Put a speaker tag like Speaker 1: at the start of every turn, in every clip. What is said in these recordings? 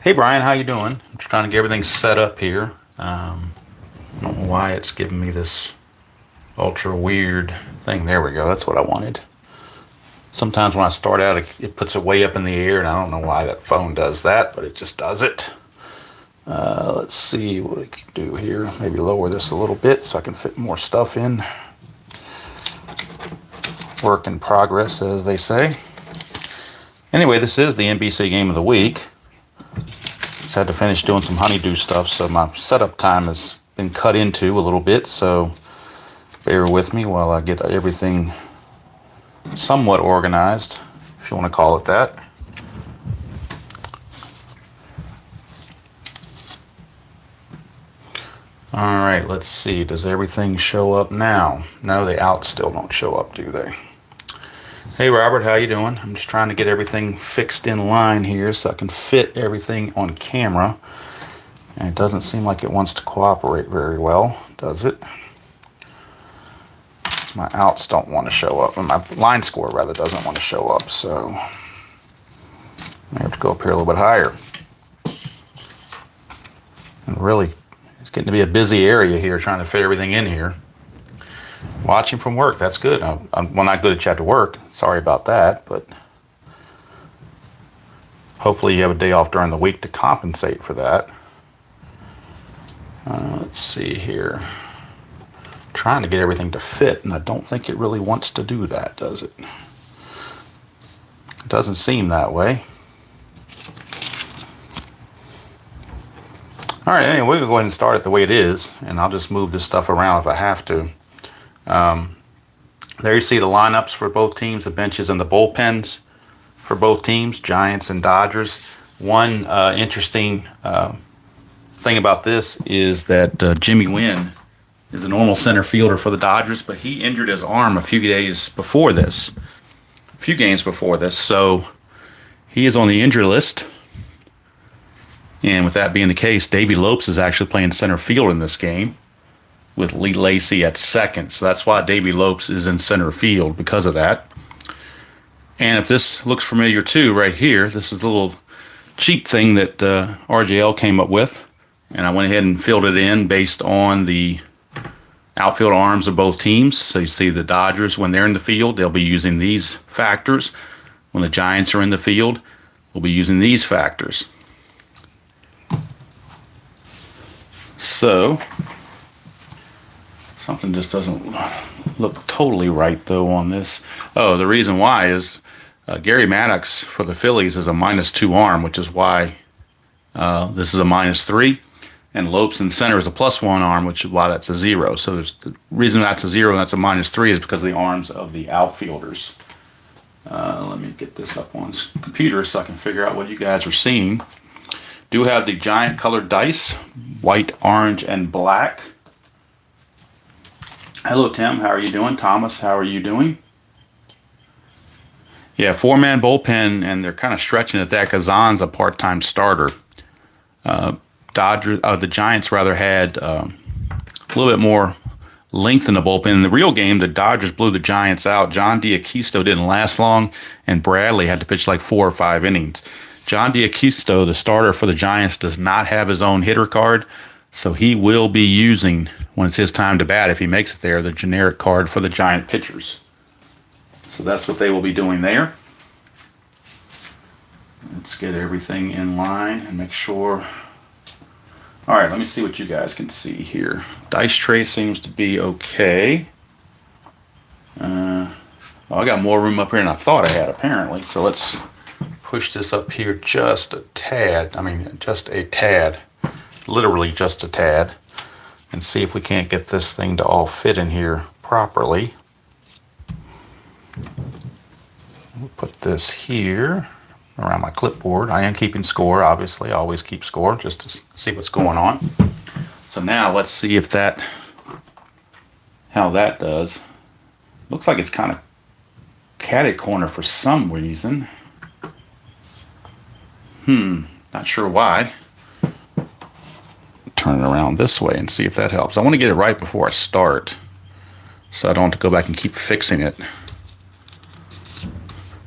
Speaker 1: Hey Brian, how you doing? I'm just trying to get everything set up here. I don't know why it's giving me this ultra weird thing. There we go. That's what I wanted. Sometimes when I start out, it puts it way up in the air, and I don't know why that phone does that, but it just does it. Let's see what we can do here. Maybe lower this a little bit so I can fit more stuff in. Work in progress, as they say. Anyway, this is the NBC game of the week. Just had to finish doing some honeydew stuff, so my setup time has been cut into a little bit, so bear with me while I get everything somewhat organized, if you want to call it that. Alright, let's see. Does everything show up now? No, the outs still don't show up, do they? Hey Robert, how you doing? I'm just trying to get everything fixed in line here so I can fit everything on camera. And it doesn't seem like it wants to cooperate very well, does it? My outs don't want to show up, and my line score rather doesn't want to show up, so I have to go up here a little bit higher. And really, it's getting to be a busy area here trying to fit everything in here. Watching from work, that's good. I'm not good at chat to work. Sorry about that, but hopefully you have a day off during the week to compensate for that. Let's see here. Trying to get everything to fit, and I don't think it really wants to do that, does it? It doesn't seem that way. All right, anyway, we're going to go ahead and start it the way it is, and I'll just move this stuff around if I have to. There you see the lineups for both teams, the benches and the bullpens for both teams, Giants and Dodgers. One interesting thing about this is that Jimmy Wynn is a normal center fielder for the Dodgers, but he injured his arm a few games before this, so he is on the injury list. And with that being the case, Davey Lopes is actually playing center field in this game, with Lee Lacy at second. So that's why Davey Lopes is in center field, because of that. And if this looks familiar too, right here, this is the little cheap thing that RJL came up with. And I went ahead and filled it in based on the outfield arms of both teams. So you see the Dodgers, when they're in the field, they'll be using these factors. When the Giants are in the field, we'll be using these factors. So something just doesn't look totally right, though, on this. Oh, the reason why is Gary Maddox for the Phillies is a -2 arm, which is why this is a -3. And Lopes in center is a +1 arm, which is why that's a 0. So there's the reason that's a 0 and that's a -3 is because of the arms of the outfielders. Let me get this up on the computer so I can figure out what you guys are seeing. Do have the giant colored dice, white, orange, and black. Hello, Tim. How are you doing? Thomas, how are you doing? Yeah, 4-man bullpen, and they're kind of stretching at that because Zahn's a part-time starter. The Giants rather had a little bit more length in the bullpen. In the real game, the Dodgers blew the Giants out. John D'Acquisto didn't last long, and Bradley had to pitch like 4 or 5 innings. John D'Acquisto, the starter for the Giants, does not have his own hitter card, so he will be using, when it's his time to bat, if he makes it there, the generic card for the Giant pitchers. So that's what they will be doing there. Let's get everything in line and make sure. All right, let me see what you guys can see here. Dice tray seems to be okay. Well, I got more room up here than I thought I had, apparently. So let's push this up here just a tad. I mean, just a tad. Literally just a tad. And see if we can't get this thing to all fit in here properly. We'll put this here around my clipboard. I am keeping score, obviously. I always keep score just to see what's going on. So now let's see if how that does. Looks like it's kind of catty corner for some reason. Not sure why. Turn it around this way and see if that helps. I want to get it right before I start, so I don't have to go back and keep fixing it.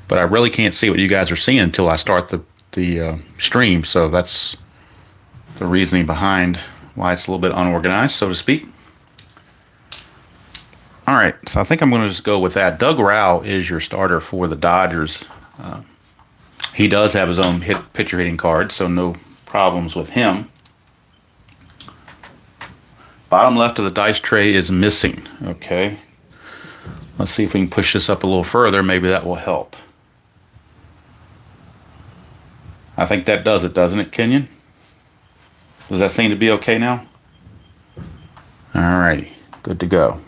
Speaker 1: But I really can't see what you guys are seeing until I start the the stream, so that's the reasoning behind why it's a little bit unorganized, so to speak. All right, so I think I'm going to just go with that. Doug Rao is your starter for the Dodgers. He does have his own pitcher hitting card, so no problems with him. Bottom left of the dice tray is missing. Okay. Let's see if we can push this up a little further. Maybe that will help. I think that does it, doesn't it, Kenyon? Does that seem to be okay now? Alrighty. Good to go.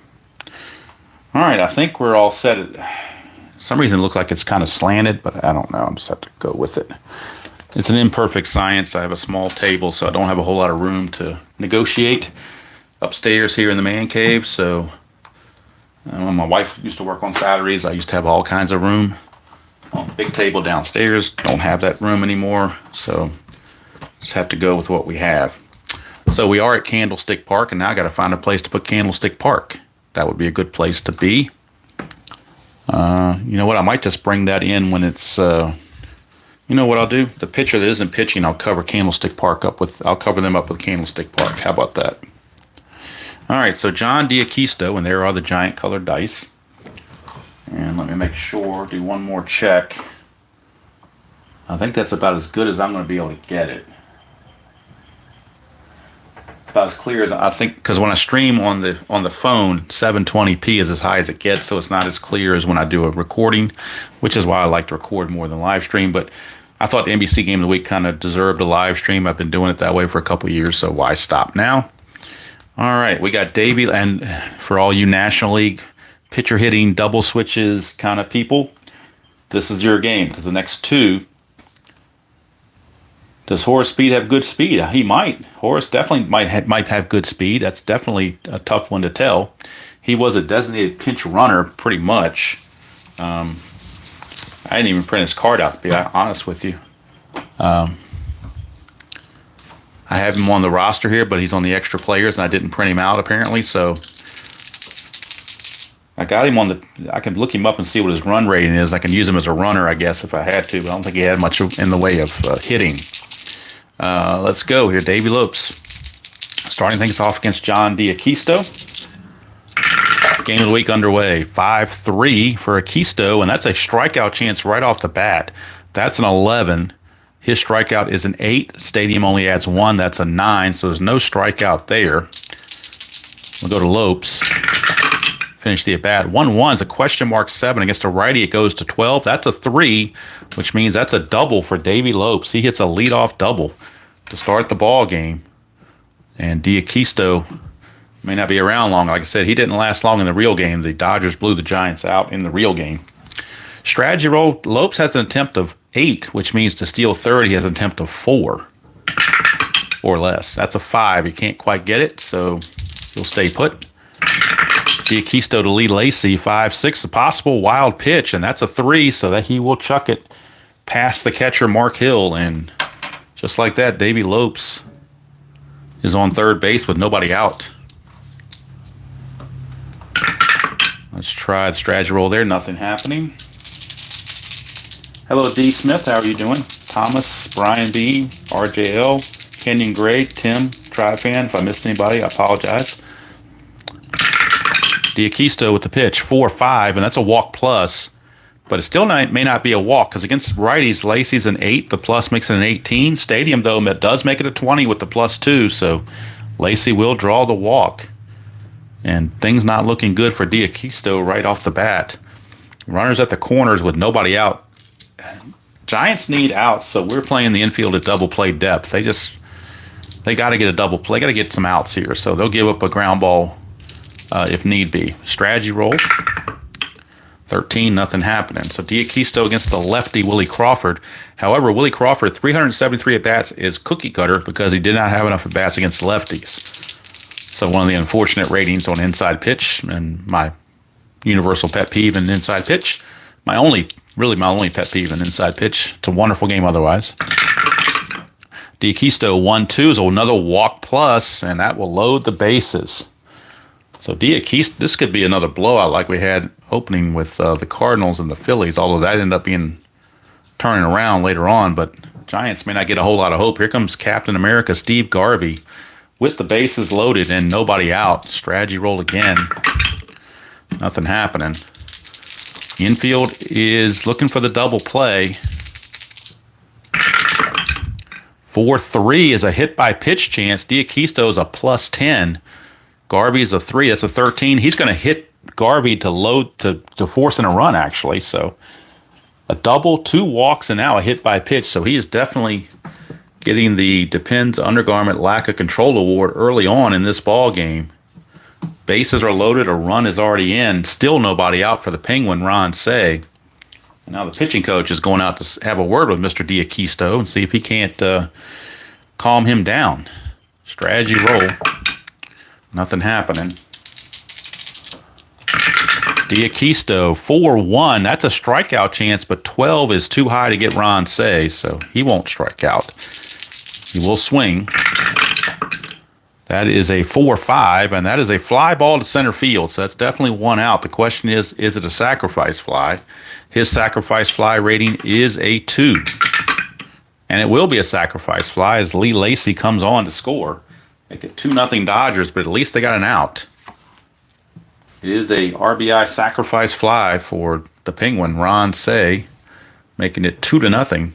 Speaker 1: Alright, I think we're all set. For some reason it looks like it's kind of slanted, but I don't know. I'm just have to go with it. It's an imperfect science. I have a small table, so I don't have a whole lot of room to negotiate upstairs here in the man cave. So when my wife used to work on Saturdays, I used to have all kinds of room on the big table downstairs. Don't have that room anymore, so just have to go with what we have. So we are at Candlestick Park, and now I got to find a place to put Candlestick Park. That would be a good place to be. You know what? I might just bring that in when it's. You know what I'll do? The pitcher that isn't pitching, I'll cover Candlestick Park up with. I'll cover them up with Candlestick Park. How about that? All right. So John D'Acquisto, and there are the giant colored dice. And let me make sure. Do one more check. I think that's about as good as I'm going to be able to get it. About as clear as I think, because when I stream on the phone, 720p is as high as it gets, so it's not as clear as when I do a recording, which is why I like to record more than live stream. But I thought the NBC Game of the Week kind of deserved a live stream. I've been doing it that way for a couple of years, so why stop now? All right, we got Davey, and for all you National League pitcher hitting double switches kind of people, this is your game, because the next two. Does Horace Speed have good speed? He might. Horace definitely might have good speed. That's definitely a tough one to tell. He was a designated pinch runner, pretty much. I didn't even print his card out, to be honest with you. I have him on the roster here, but he's on the extra players, and I didn't print him out, apparently. So I got him on the. I can look him up and see what his run rating is. I can use him as a runner, I guess, if I had to, but I don't think he had much in the way of hitting. Let's go here. Davey Lopes starting things off against John D'Acquisto. Game of the week underway. 5-3 for Acquisto, and that's a strikeout chance right off the bat. That's an 11. His strikeout is an 8. Stadium only adds 1. That's a 9, so there's no strikeout there. We'll go to Lopes. Finish the at-bat. 1-1 is a question mark 7. Against a righty, it goes to 12. That's a 3, which means that's a double for Davey Lopes. He hits a leadoff double to start the ball game. And D'Acquisto may not be around long. Like I said, he didn't last long in the real game. The Dodgers blew the Giants out in the real game. Strategy roll. Lopes has an attempt of 8, which means to steal third, he has an attempt of 4 or less. That's a 5. You can't quite get it, so you'll stay put. D'Acquisto to lead Lacy, 5-6, a possible wild pitch, and that's a 3, so that he will chuck it past the catcher, Mark Hill, and just like that, Davey Lopes is on third base with nobody out. Let's try the strategy roll there, nothing happening. Hello, D. Smith, how are you doing? Thomas, Brian B., RJL, Kenyon Gray, Tim, Tri-Fan, if I missed anybody, I apologize. D'Acquisto with the pitch, 4-5, and that's a walk plus. But it still may not be a walk, because against righties, Lacy's an 8. The plus makes it an 18. Stadium, though, does make it a 20 with the +2, so Lacy will draw the walk. And things not looking good for D'Acquisto right off the bat. Runners at the corners with nobody out. Giants need outs, so we're playing the infield at double play depth. They got to get a double play. Got to get some outs here, so they'll give up a ground ball if need be. Strategy roll. 13, nothing happening. So D'Acquisto against the lefty Willie Crawford. However, Willie Crawford, 373 at-bats is cookie cutter because he did not have enough at-bats against lefties. So one of the unfortunate ratings on inside pitch, and my universal pet peeve in inside pitch. My only pet peeve in inside pitch. It's a wonderful game otherwise. D'Acquisto 1-2 is another walk plus, and that will load the bases. So D'Acquisto, this could be another blowout like we had opening with the Cardinals and the Phillies, although that ended up being turning around later on. But Giants may not get a whole lot of hope. Here comes Captain America, Steve Garvey, with the bases loaded and nobody out. Strategy roll again. Nothing happening. Infield is looking for the double play. 4-3 is a hit by pitch chance. D'Aquisto is a +10. Garvey is a 3. That's a 13. He's going to hit Garvey to load to force in a run, actually. So a double, 2 walks, and now a hit by pitch. So he is definitely getting the Depends Undergarment Lack of Control Award early on in this ball game. Bases are loaded. A run is already in. Still nobody out for the Penguin, Ron Say. And now the pitching coach is going out to have a word with Mr. D'Aquisto and see if he can't calm him down. Strategy roll. Nothing happening. D'Aquisto, 4-1. That's a strikeout chance, but 12 is too high to get Ron Say, so he won't strike out. He will swing. That is a 4-5, and that is a fly ball to center field, so that's definitely one out. The question is it a sacrifice fly? His sacrifice fly rating is a 2. And it will be a sacrifice fly as Lee Lacy comes on to score. Make it 2-0 Dodgers, but at least they got an out. It is a RBI sacrifice fly for the Penguin, Ron Say, making it 2-0.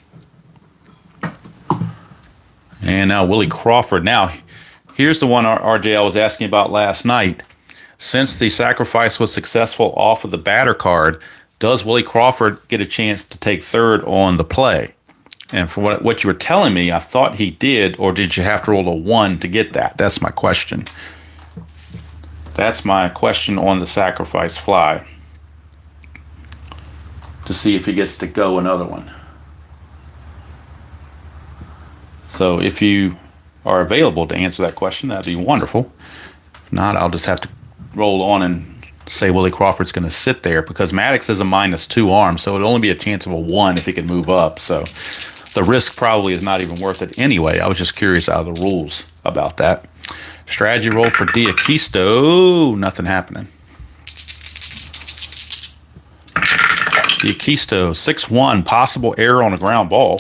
Speaker 1: And now Willie Crawford. Now, here's the one RJL was asking about last night. Since the sacrifice was successful off of the batter card, does Willie Crawford get a chance to take third on the play? And for what you were telling me, I thought he did, or did you have to roll a 1 to get that? That's my question. That's my question on the sacrifice fly, to see if he gets to go another one. So if you are available to answer that question, that'd be wonderful. If not, I'll just have to roll on and say Willie Crawford's going to sit there, because Maddox is a -2 arm, so it'll only be a chance of a 1 if he can move up. So the risk probably is not even worth it anyway. I was just curious out of the rules about that. Strategy roll for D'Aquisto. Nothing happening. D'Aquisto, 6-1, possible error on a ground ball.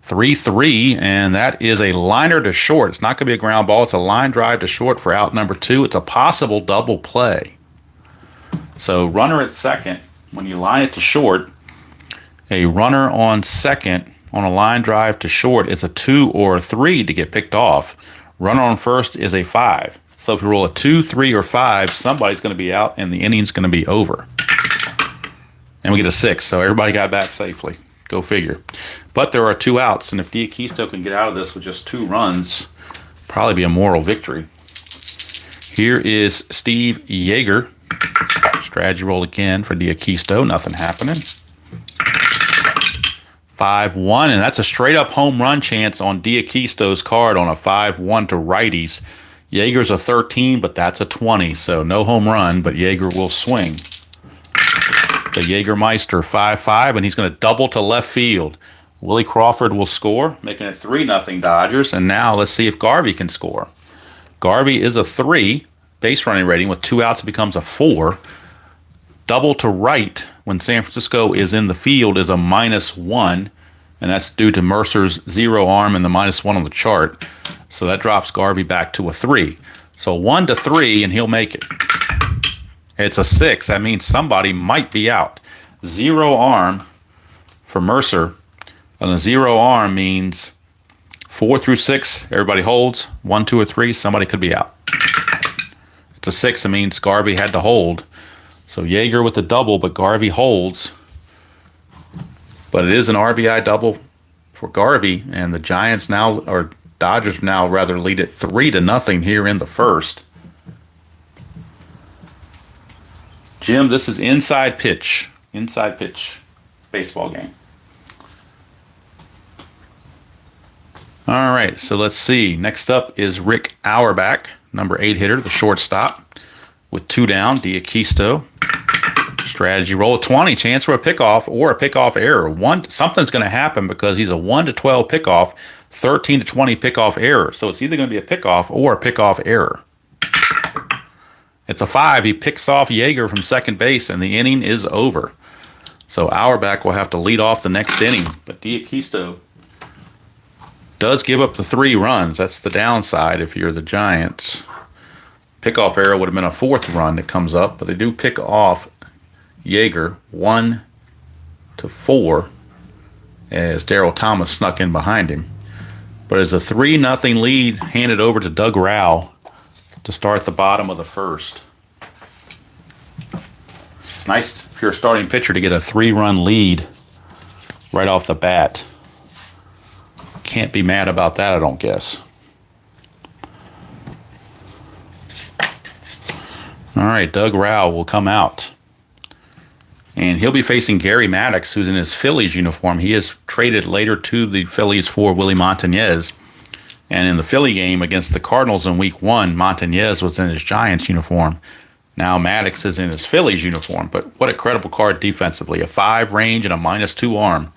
Speaker 1: 3-3, and that is a liner to short. It's not going to be a ground ball. It's a line drive to short for out number 2. It's a possible double play. So runner at second, when you line it to short, a runner on second on a line drive to short is a 2 or a 3 to get picked off. Runner on first is a 5. So if you roll a 2, 3, or 5, somebody's going to be out and the inning's going to be over. And we get a 6, so everybody got back safely. Go figure. But there are 2 outs, and if D'Aquisto can get out of this with just 2 runs, probably be a moral victory. Here is Steve Yeager. Strategy roll again for D'Aquisto. Nothing happening. 5-1, and that's a straight-up home run chance on D'Aquisto's card on a 5-1 to righties. Yeager's a 13, but that's a 20, so no home run, but Yeager will swing. The Jägermeister 5-5, and he's going to double to left field. Willie Crawford will score, making it 3-0 Dodgers. And now let's see if Garvey can score. Garvey is a 3, base running rating. With 2 outs, it becomes a 4. Double to right when San Francisco is in the field is a -1, and that's due to Mercer's 0 arm and the -1 on the chart. So that drops Garvey back to a 3. So 1 to 3, and he'll make it. It's a 6. That means somebody might be out. 0 arm for Mercer. And a 0 arm means 4 through 6, everybody holds. 1, 2, or 3, somebody could be out. It's a 6. It means Garvey had to hold. So Yeager with the double, but Garvey holds. But it is an RBI double for Garvey, and the Giants now, or Dodgers now rather, lead it 3-0 here in the first. Jim, this is inside pitch baseball game. All right, so let's see. Next up is Rick Auerbach, number 8 hitter, the shortstop, with 2 down. D'Aquisto. Strategy roll 20, chance for a pickoff or a pickoff error. Something's going to happen because he's a 1-12 pickoff, 13-20 pickoff error. So it's either going to be a pickoff or a pickoff error. It's a 5. He picks off Yeager from second base, and the inning is over. So Auerbach will have to lead off the next inning. But D'Acquisto does give up the 3 runs. That's the downside if you're the Giants. Pickoff error would have been a 4th run that comes up, but they do pick off Yeager 1-4 as Darryl Thomas snuck in behind him. But it's a 3-0 lead handed over to Doug Rao to start the bottom of the first. Nice if you're a starting pitcher to get a 3-run lead right off the bat. Can't be mad about that, I don't guess. All right, Doug Rao will come out. And he'll be facing Gary Maddox, who's in his Phillies uniform. He is traded later to the Phillies for Willie Montañez. And in the Philly game against the Cardinals in Week 1, Montañez was in his Giants uniform. Now Maddox is in his Phillies uniform. But what a credible card defensively. A 5 range and a -2 arm.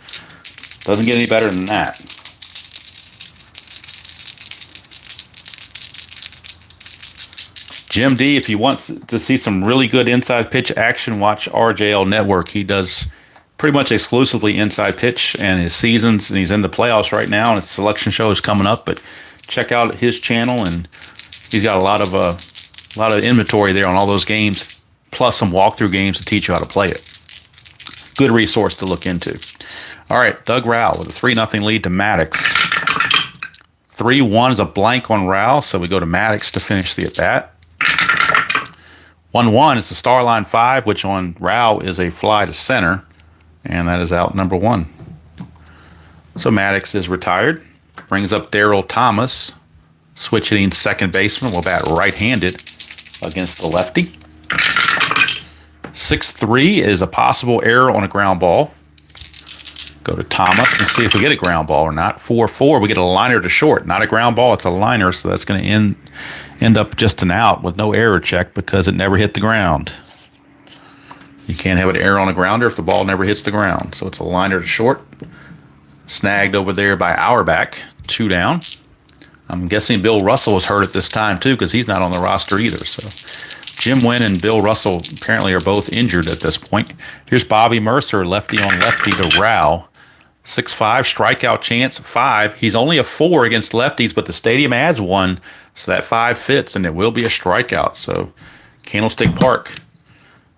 Speaker 1: Doesn't get any better than that. Jim D, if you want to see some really good inside pitch action, watch RJL Network. He does pretty much exclusively inside pitch and his seasons, and he's in the playoffs right now, and his selection show is coming up. But check out his channel, and he's got a lot of inventory there on all those games, plus some walkthrough games to teach you how to play it. Good resource to look into. All right, Doug Rao with a 3-0 lead to Maddox. 3-1 is a blank on Rao, so we go to Maddox to finish the at-bat. 1-1 is the star line 5, which on Rao is a fly to center, and that is out number 1. So Maddox is retired. Brings up Darryl Thomas, switch hitting second baseman, will bat right-handed against the lefty. 6-3 is a possible error on a ground ball. Go to Thomas and see if we get a ground ball or not. 4-4, we get a liner to short. Not a ground ball, it's a liner, so that's going to end up just an out with no error check because it never hit the ground. You can't have an error on a grounder if the ball never hits the ground. So it's a liner to short. Snagged over there by Auerbach, 2 down. I'm guessing Bill Russell was hurt at this time too because he's not on the roster either. So Jim Wynn and Bill Russell apparently are both injured at this point. Here's Bobby Mercer, lefty on lefty to Rao. 6-5, strikeout chance, 5. He's only a 4 against lefties, but the stadium adds 1, so that 5 fits, and it will be a strikeout. So Candlestick Park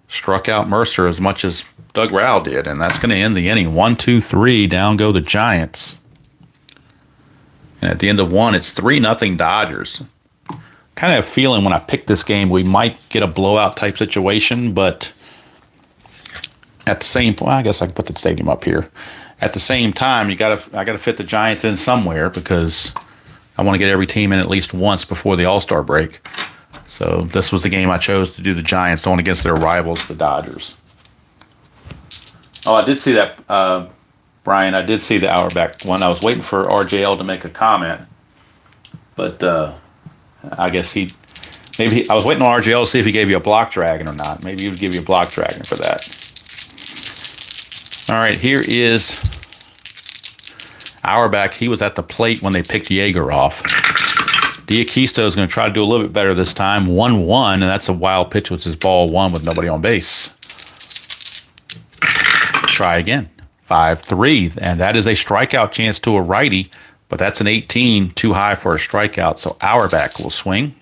Speaker 1: struck out Mercer as much as Doug Rao did, and that's going to end the inning. 1-2-3, down go the Giants. And at the end of 1, it's 3-0 Dodgers. Kind of have a feeling when I pick this game, we might get a blowout type situation, but at the same point, I guess I can put the stadium up here. At the same time, I gotta fit the Giants in somewhere because I want to get every team in at least once before the All-Star break. So this was the game I chose to do the Giants on against their rivals, the Dodgers. Oh, I did see that, Brian. I did see the Auerbach one. I was waiting for RJL to make a comment, but I guess I was waiting on RJL to see if he gave you a block dragon or not. Maybe he would give you a block dragon for that. All right, here is Auerbach. He was at the plate when they picked Yeager off. D'Acquisto is going to try to do a little bit better this time. 1-1, and that's a wild pitch, which is ball 1 with nobody on base. Try again. 5-3, and that is a strikeout chance to a righty, but that's an 18, too high for a strikeout, so Auerbach will swing.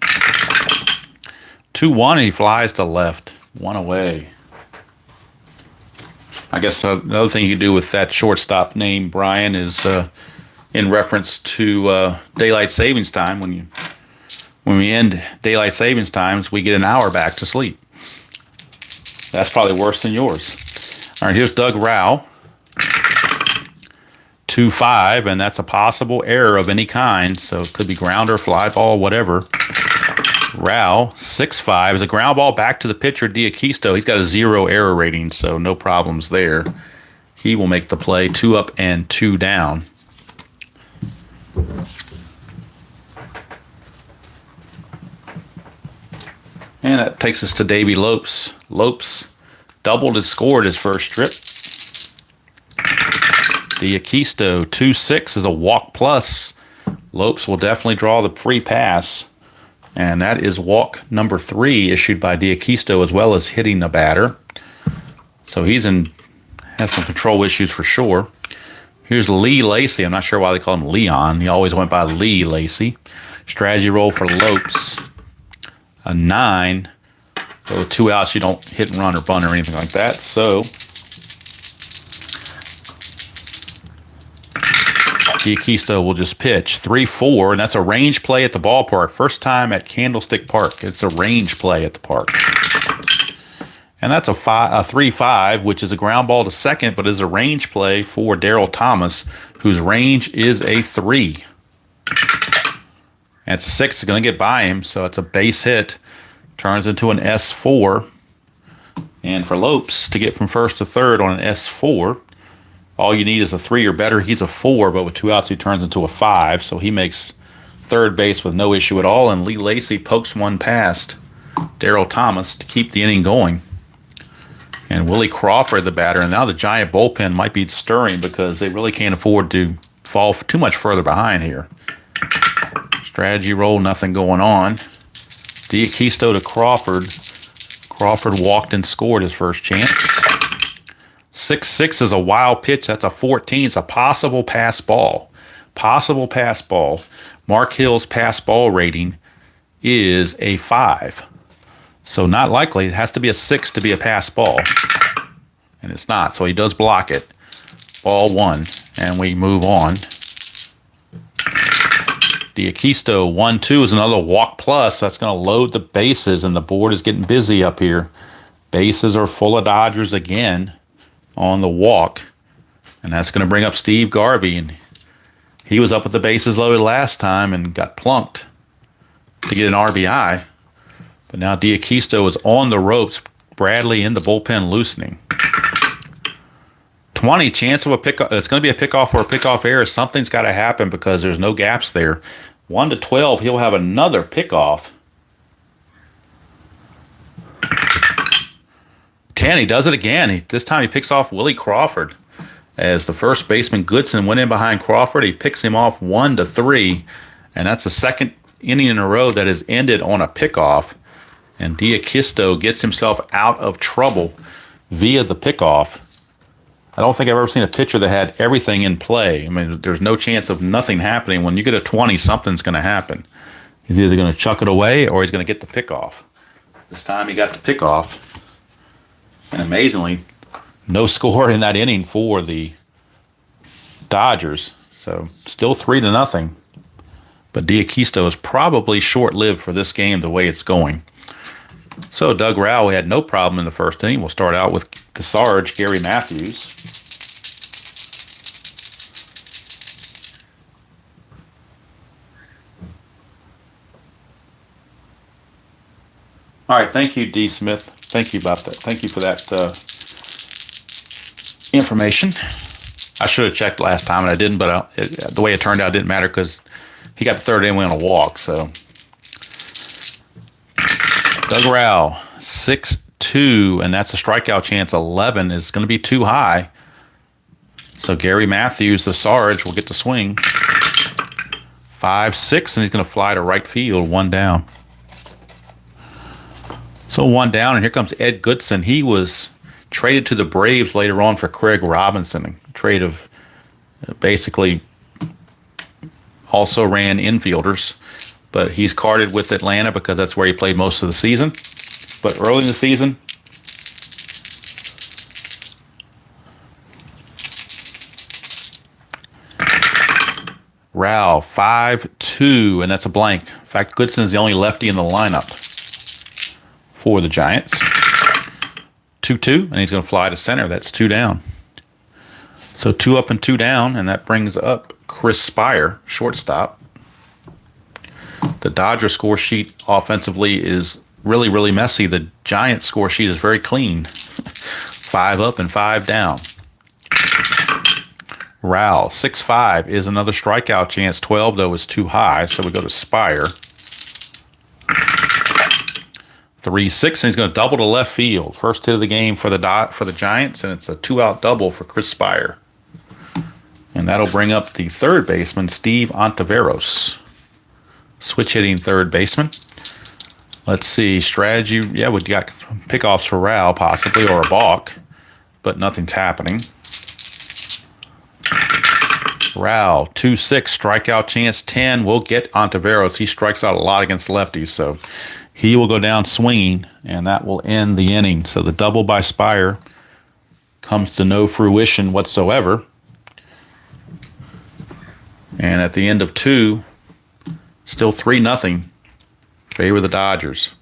Speaker 1: 2-1, and he flies to left. 1 away. I guess another thing you could do with that shortstop name, Brian, is in reference to daylight savings time. When we end daylight savings times, we get an hour back to sleep. That's probably worse than yours. All right, here's Doug Rao. 2-5, and that's a possible error of any kind. So it could be grounder, fly ball, whatever. Rao, 6-5, is a ground ball back to the pitcher, D'Acquisto. He's got a 0 error rating, so no problems there. He will make the play, 2 up and 2 down. And that takes us to Davey Lopes. Lopes doubled and scored his first trip. D'Acquisto, 2-6 is a walk plus. Lopes will definitely draw the free pass. And that is walk number 3 issued by D'Acquisto, as well as hitting the batter. So he's in has some control issues for sure. Here's Lee Lacy. I'm not sure why they call him Leon. He always went by Lee Lacy. Strategy roll for Lopes. A 9. But with 2 outs, you don't hit and run or bunt or anything like that. So Giaquisto will just pitch 3-4, and that's a range play at the ballpark. First time at Candlestick Park. It's a range play at the park. And that's a 3-5, which is a ground ball to second, but is a range play for Daryl Thomas, whose range is a 3. And it's a 6. It's going to get by him, so it's a base hit. Turns into an S4. And for Lopes to get from first to third on an S4, all you need is a 3 or better. He's a 4, but with 2 outs, he turns into a 5. So he makes third base with no issue at all. And Lee Lacy pokes one past Daryl Thomas to keep the inning going. And Willie Crawford, the batter. And now the Giant bullpen might be stirring because they really can't afford to fall too much further behind here. Strategy roll, nothing going on. Giaquisto to Crawford. Crawford walked and scored his first chance. 6-6 is a wild pitch. That's a 14. It's a possible pass ball. Possible pass ball. Mark Hill's pass ball rating is a 5. So not likely. It has to be a 6 to be a pass ball. And it's not. So he does block it. Ball 1. And we move on. Giaquisto 1-2 is another walk plus. That's going to load the bases, and the board is getting busy up here. Bases are full of Dodgers again on the walk, and that's going to bring up Steve Garvey. And he was up with the bases loaded last time and got plunked to get an RBI. But now Giaquisto is on the ropes. Bradley in the bullpen loosening. 20 chance of a pickoff. It's going to be a pickoff or a pickoff error. Something's got to happen because there's no gaps there. 1-12, he'll have another pickoff. 10, he does it again. This time he picks off Willie Crawford. As the first baseman Goodson went in behind Crawford, he picks him off 1-3. And that's the second inning in a row that has ended on a pickoff. And Giaquisto gets himself out of trouble via the pickoff. I don't think I've ever seen a pitcher that had everything in play. I mean, there's no chance of nothing happening. When you get a 20, something's going to happen. He's either going to chuck it away or he's going to get the pickoff. This time he got the pickoff. And amazingly, no score in that inning for the Dodgers. So still 3-0. But Giaquisto is probably short-lived for this game the way it's going. So Doug Rowell had no problem in the first inning. We'll start out with the Sarge, Gary Matthews. All right, thank you, D. Smith. Thank you about that. Thank you for that information. I should have checked last time, and I didn't, but the way it turned out didn't matter because he got the third inning on a walk. So Doug Rowell, 6-2, and that's a strikeout chance. 11 is going to be too high. So Gary Matthews, the Sarge, will get the swing. 5-6, and he's going to fly to right field, 1 down. So 1 down, and here comes Ed Goodson. He was traded to the Braves later on for Craig Robinson. A trade of basically also ran infielders. But he's carded with Atlanta because that's where he played most of the season. But early in the season, Rowell, 5-2, and that's a blank. In fact, Goodson is the only lefty in the lineup for the Giants. 2-2, and he's going to fly to center. That's 2 down. So 2 up and 2 down, and that brings up Chris Spire, shortstop. The Dodger score sheet offensively is really, really messy. The Giants score sheet is very clean. 5 up and 5 down. Rowell, 6-5 is another strikeout chance. 12, though, is too high, so we go to Spire. 3-6, and he's going to double to left field. First hit of the game for the Giants, and it's a 2-out double for Chris Spire. And that'll bring up the third baseman, Steve Ontiveros. Switch hitting third baseman. Let's see, strategy. Yeah, we got pickoffs for Rowell, possibly, or a balk. but nothing's happening. Rao, 2-6, strikeout chance 10. We'll get Ontiveros. He strikes out a lot against lefties, so he will go down swinging, and that will end the inning. So the double by Spire comes to no fruition whatsoever. And at the end of 2, still 3-0, favor the Dodgers.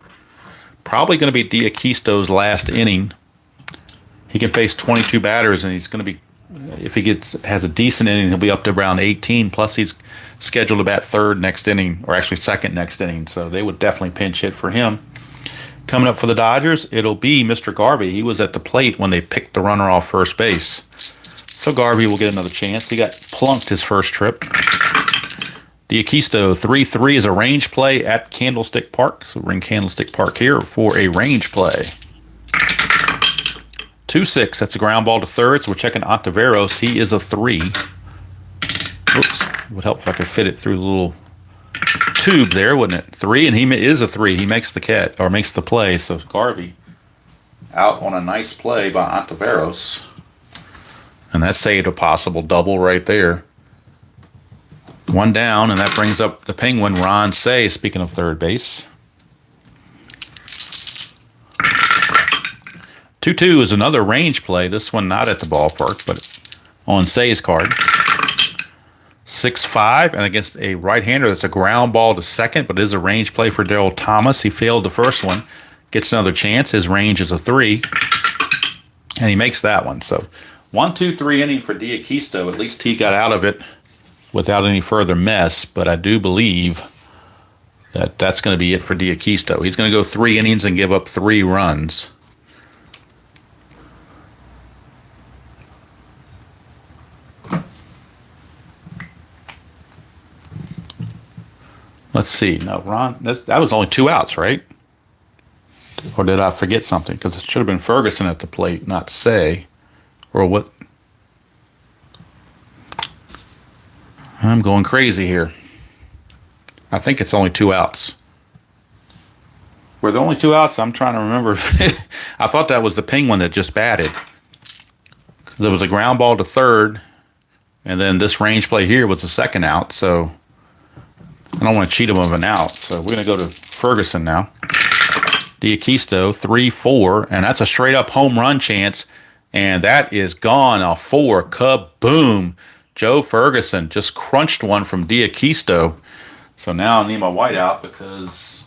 Speaker 1: Probably going to be D'Aquisto's last inning. He can face 22 batters, and he's going to be, if he has a decent inning, he'll be up to around 18. Plus, he's scheduled to bat third next inning, or actually second next inning. So they would definitely pinch hit for him. Coming up for the Dodgers, it'll be Mr. Garvey. He was at the plate when they picked the runner off first base. So Garvey will get another chance. He got plunked his first trip. D'Aquisto, 3-3 is a range play at Candlestick Park. So we're in Candlestick Park here for a range play. 2-6, that's a ground ball to third. So we're checking Ontiveros. He is a 3. Oops, it would help if I could fit it through the little tube there, wouldn't it? 3, and he is a 3. He makes the catch, or makes the play. So Garvey out on a nice play by Ontiveros. And that saved a possible double right there. 1 down, and that brings up the Penguin, Ron Say, speaking of third base. 2-2 is another range play. This one not at the ballpark, but on Say's card. 6-5, and against a right-hander, that's a ground ball to second, but it is a range play for Darryl Thomas. He failed the first one. Gets another chance. His range is a 3, and he makes that one. So 1-2-3 inning for D'Aquisto. At least he got out of it without any further mess, but I do believe that that's going to be it for D'Aquisto. He's going to go 3 innings and give up 3 runs. Let's see. No, Ron, that was only 2 outs, right? Or did I forget something? Because it should have been Ferguson at the plate, not Say. Or what? I'm going crazy here. I think it's only 2 outs. Were there only 2 outs? I'm trying to remember. I thought that was the Penguin that just batted. There was a ground ball to third, and then this range play here was the second out, so I don't want to cheat him of an out. So we're going to go to Ferguson now. D'Aquisto, 3-4, and that's a straight-up home run chance, and that is gone. A 4, kaboom. Joe Ferguson just crunched one from D'Aquisto. So now I need my whiteout because,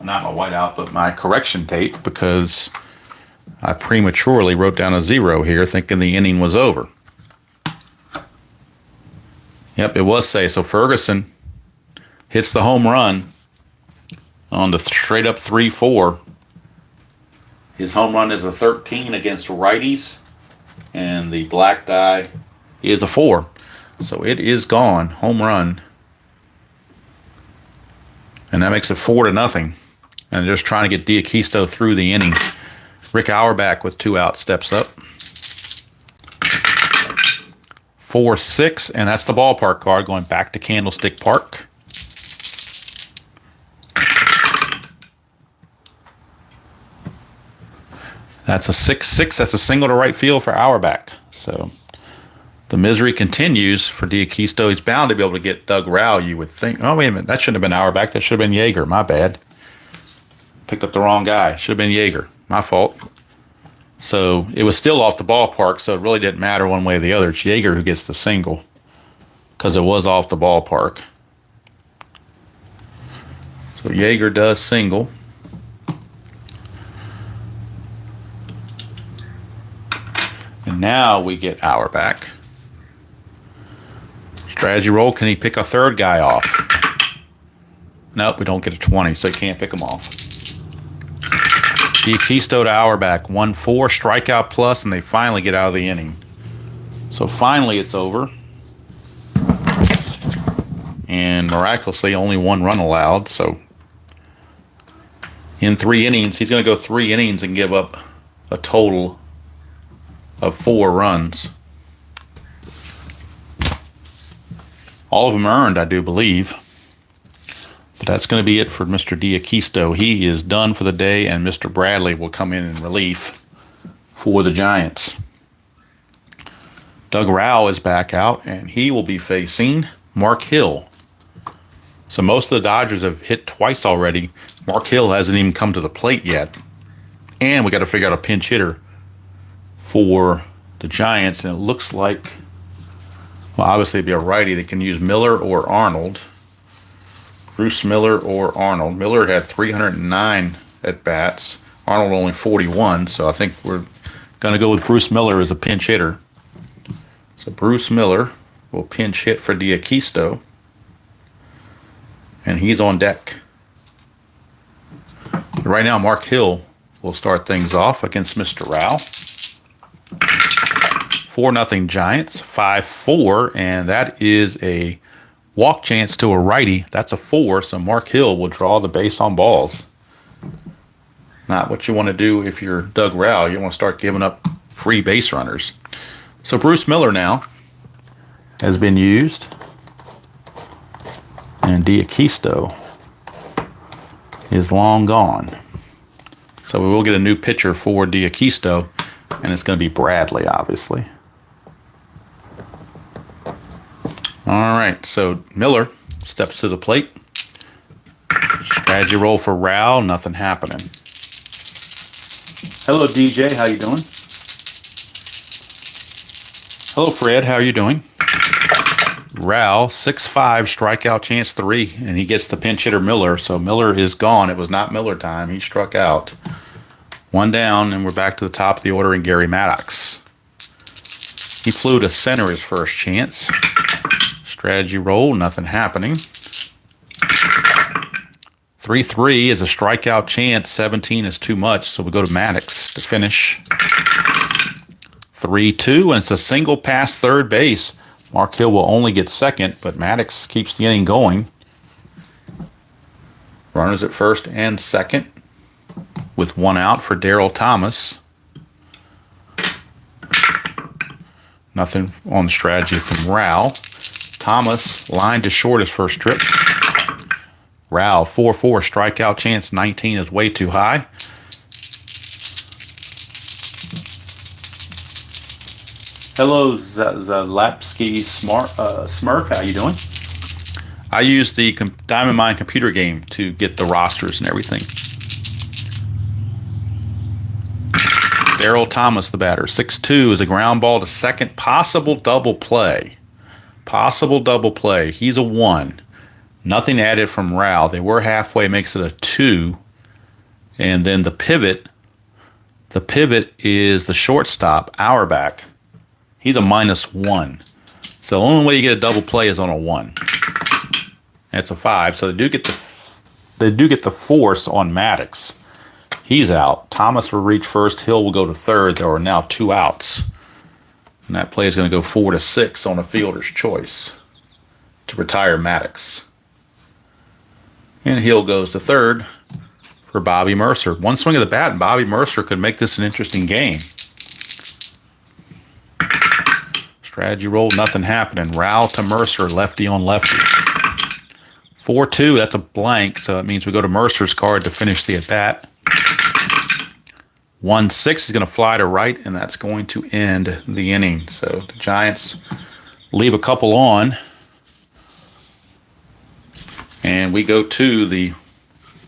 Speaker 1: not my whiteout, but my correction tape, because I prematurely wrote down a 0 here thinking the inning was over. Yep, it was Say. So Ferguson hits the home run on the straight up 3-4. His home run is a 13 against righties, and the black die is a 4. So it is gone. Home run. And that makes it 4-0. And just trying to get D'Aquisto through the inning. Rick Auerbach with 2 outs steps up. 4-6, and that's the ballpark card going back to Candlestick Park. That's a 6-6. That's a single to right field for Auerbach. So the misery continues for D'Aquisto. He's bound to be able to get Doug Rao, you would think. Oh, wait a minute. That shouldn't have been Auerbach. That should have been Yeager. My bad. Picked up the wrong guy. Should have been Yeager. My fault. So it was still off the ballpark, so it really didn't matter one way or the other. It's Yeager who gets the single because it was off the ballpark. So Yeager does single. And now we get Auerbach. Strategy roll. Can he pick a third guy off? Nope, we don't get a 20, so he can't pick them off. D'Aquisto to Auerbach. 1-4, strikeout plus, and they finally get out of the inning. So finally it's over. And miraculously, only 1 run allowed. So in 3 innings, he's going to go 3 innings and give up a total of 4 runs. All of them earned, I do believe. But that's going to be it for Mr. D'Aquisto. He is done for the day, and Mr. Bradley will come in relief for the Giants. Doug Rowell is back out, and he will be facing Mark Hill. So most of the Dodgers have hit twice already. Mark Hill hasn't even come to the plate yet. And we got to figure out a pinch hitter for the Giants, and it looks like, well, obviously it'd be a righty. They can use Miller or Arnold. Bruce Miller or Arnold. Miller had 309 at bats. Arnold only 41, so I think we're going to go with Bruce Miller as a pinch hitter. So Bruce Miller will pinch hit for D'Acquisto, and he's on deck. Right now, Mark Hill will start things off against Mr. Rao. 4-0 Giants, 5-4, and that is a walk chance to a righty. That's a 4, so Mark Hill will draw the base on balls. Not what you want to do if you're Doug Rao. You want to start giving up free base runners. So Bruce Miller now has been used, and D'Acquisto is long gone. So we will get a new pitcher for D'Acquisto, and it's going to be Bradley, obviously. All right, so Miller steps to the plate. Strategy roll for Rao, nothing happening. Hello, DJ, how you doing? Hello, Fred, how are you doing? Rao, 6-5, strikeout chance 3, and he gets the pinch hitter Miller, so Miller is gone. It was not Miller time. He struck out. 1 down, and we're back to the top of the order in Gary Maddox. He flew to center his first chance. Strategy roll, nothing happening. 3-3 is a strikeout chance. 17 is too much, so we go to Maddox to finish. 3-2, and it's a single past third base. Mark Hill will only get second, but Maddox keeps the inning going. Runners at first and second, with 1 out for Darryl Thomas. Nothing on the strategy from Rao. Thomas lined to short his first trip. Rao, 4-4, strikeout chance 19 is way too high. Hello, Zalapsky Smurf. How you doing? I use the Diamond Mine computer game to get the rosters and everything. Darryl Thomas, the batter. 6-2 is a ground ball to second. Possible double play. Possible double play. He's a 1. Nothing added from Rao. They were halfway, makes it a 2. And then the pivot. The pivot is the shortstop, Auerbach. He's a -1. So the only way you get a double play is on a 1. That's a 5. So they do get the force on Maddox. He's out. Thomas will reach first. Hill will go to third. There are now 2 outs. And that play is going to go 4-6 on a fielder's choice to retire Maddox. And Hill goes to third for Bobby Mercer. 1 swing of the bat, and Bobby Mercer could make this an interesting game. Strategy roll, nothing happening. Rao to Mercer, lefty on lefty. 4-2, that's a blank, so it means we go to Mercer's card to finish the at-bat. 1-6 is going to fly to right, and that's going to end the inning. So the Giants leave a couple on, and we go to the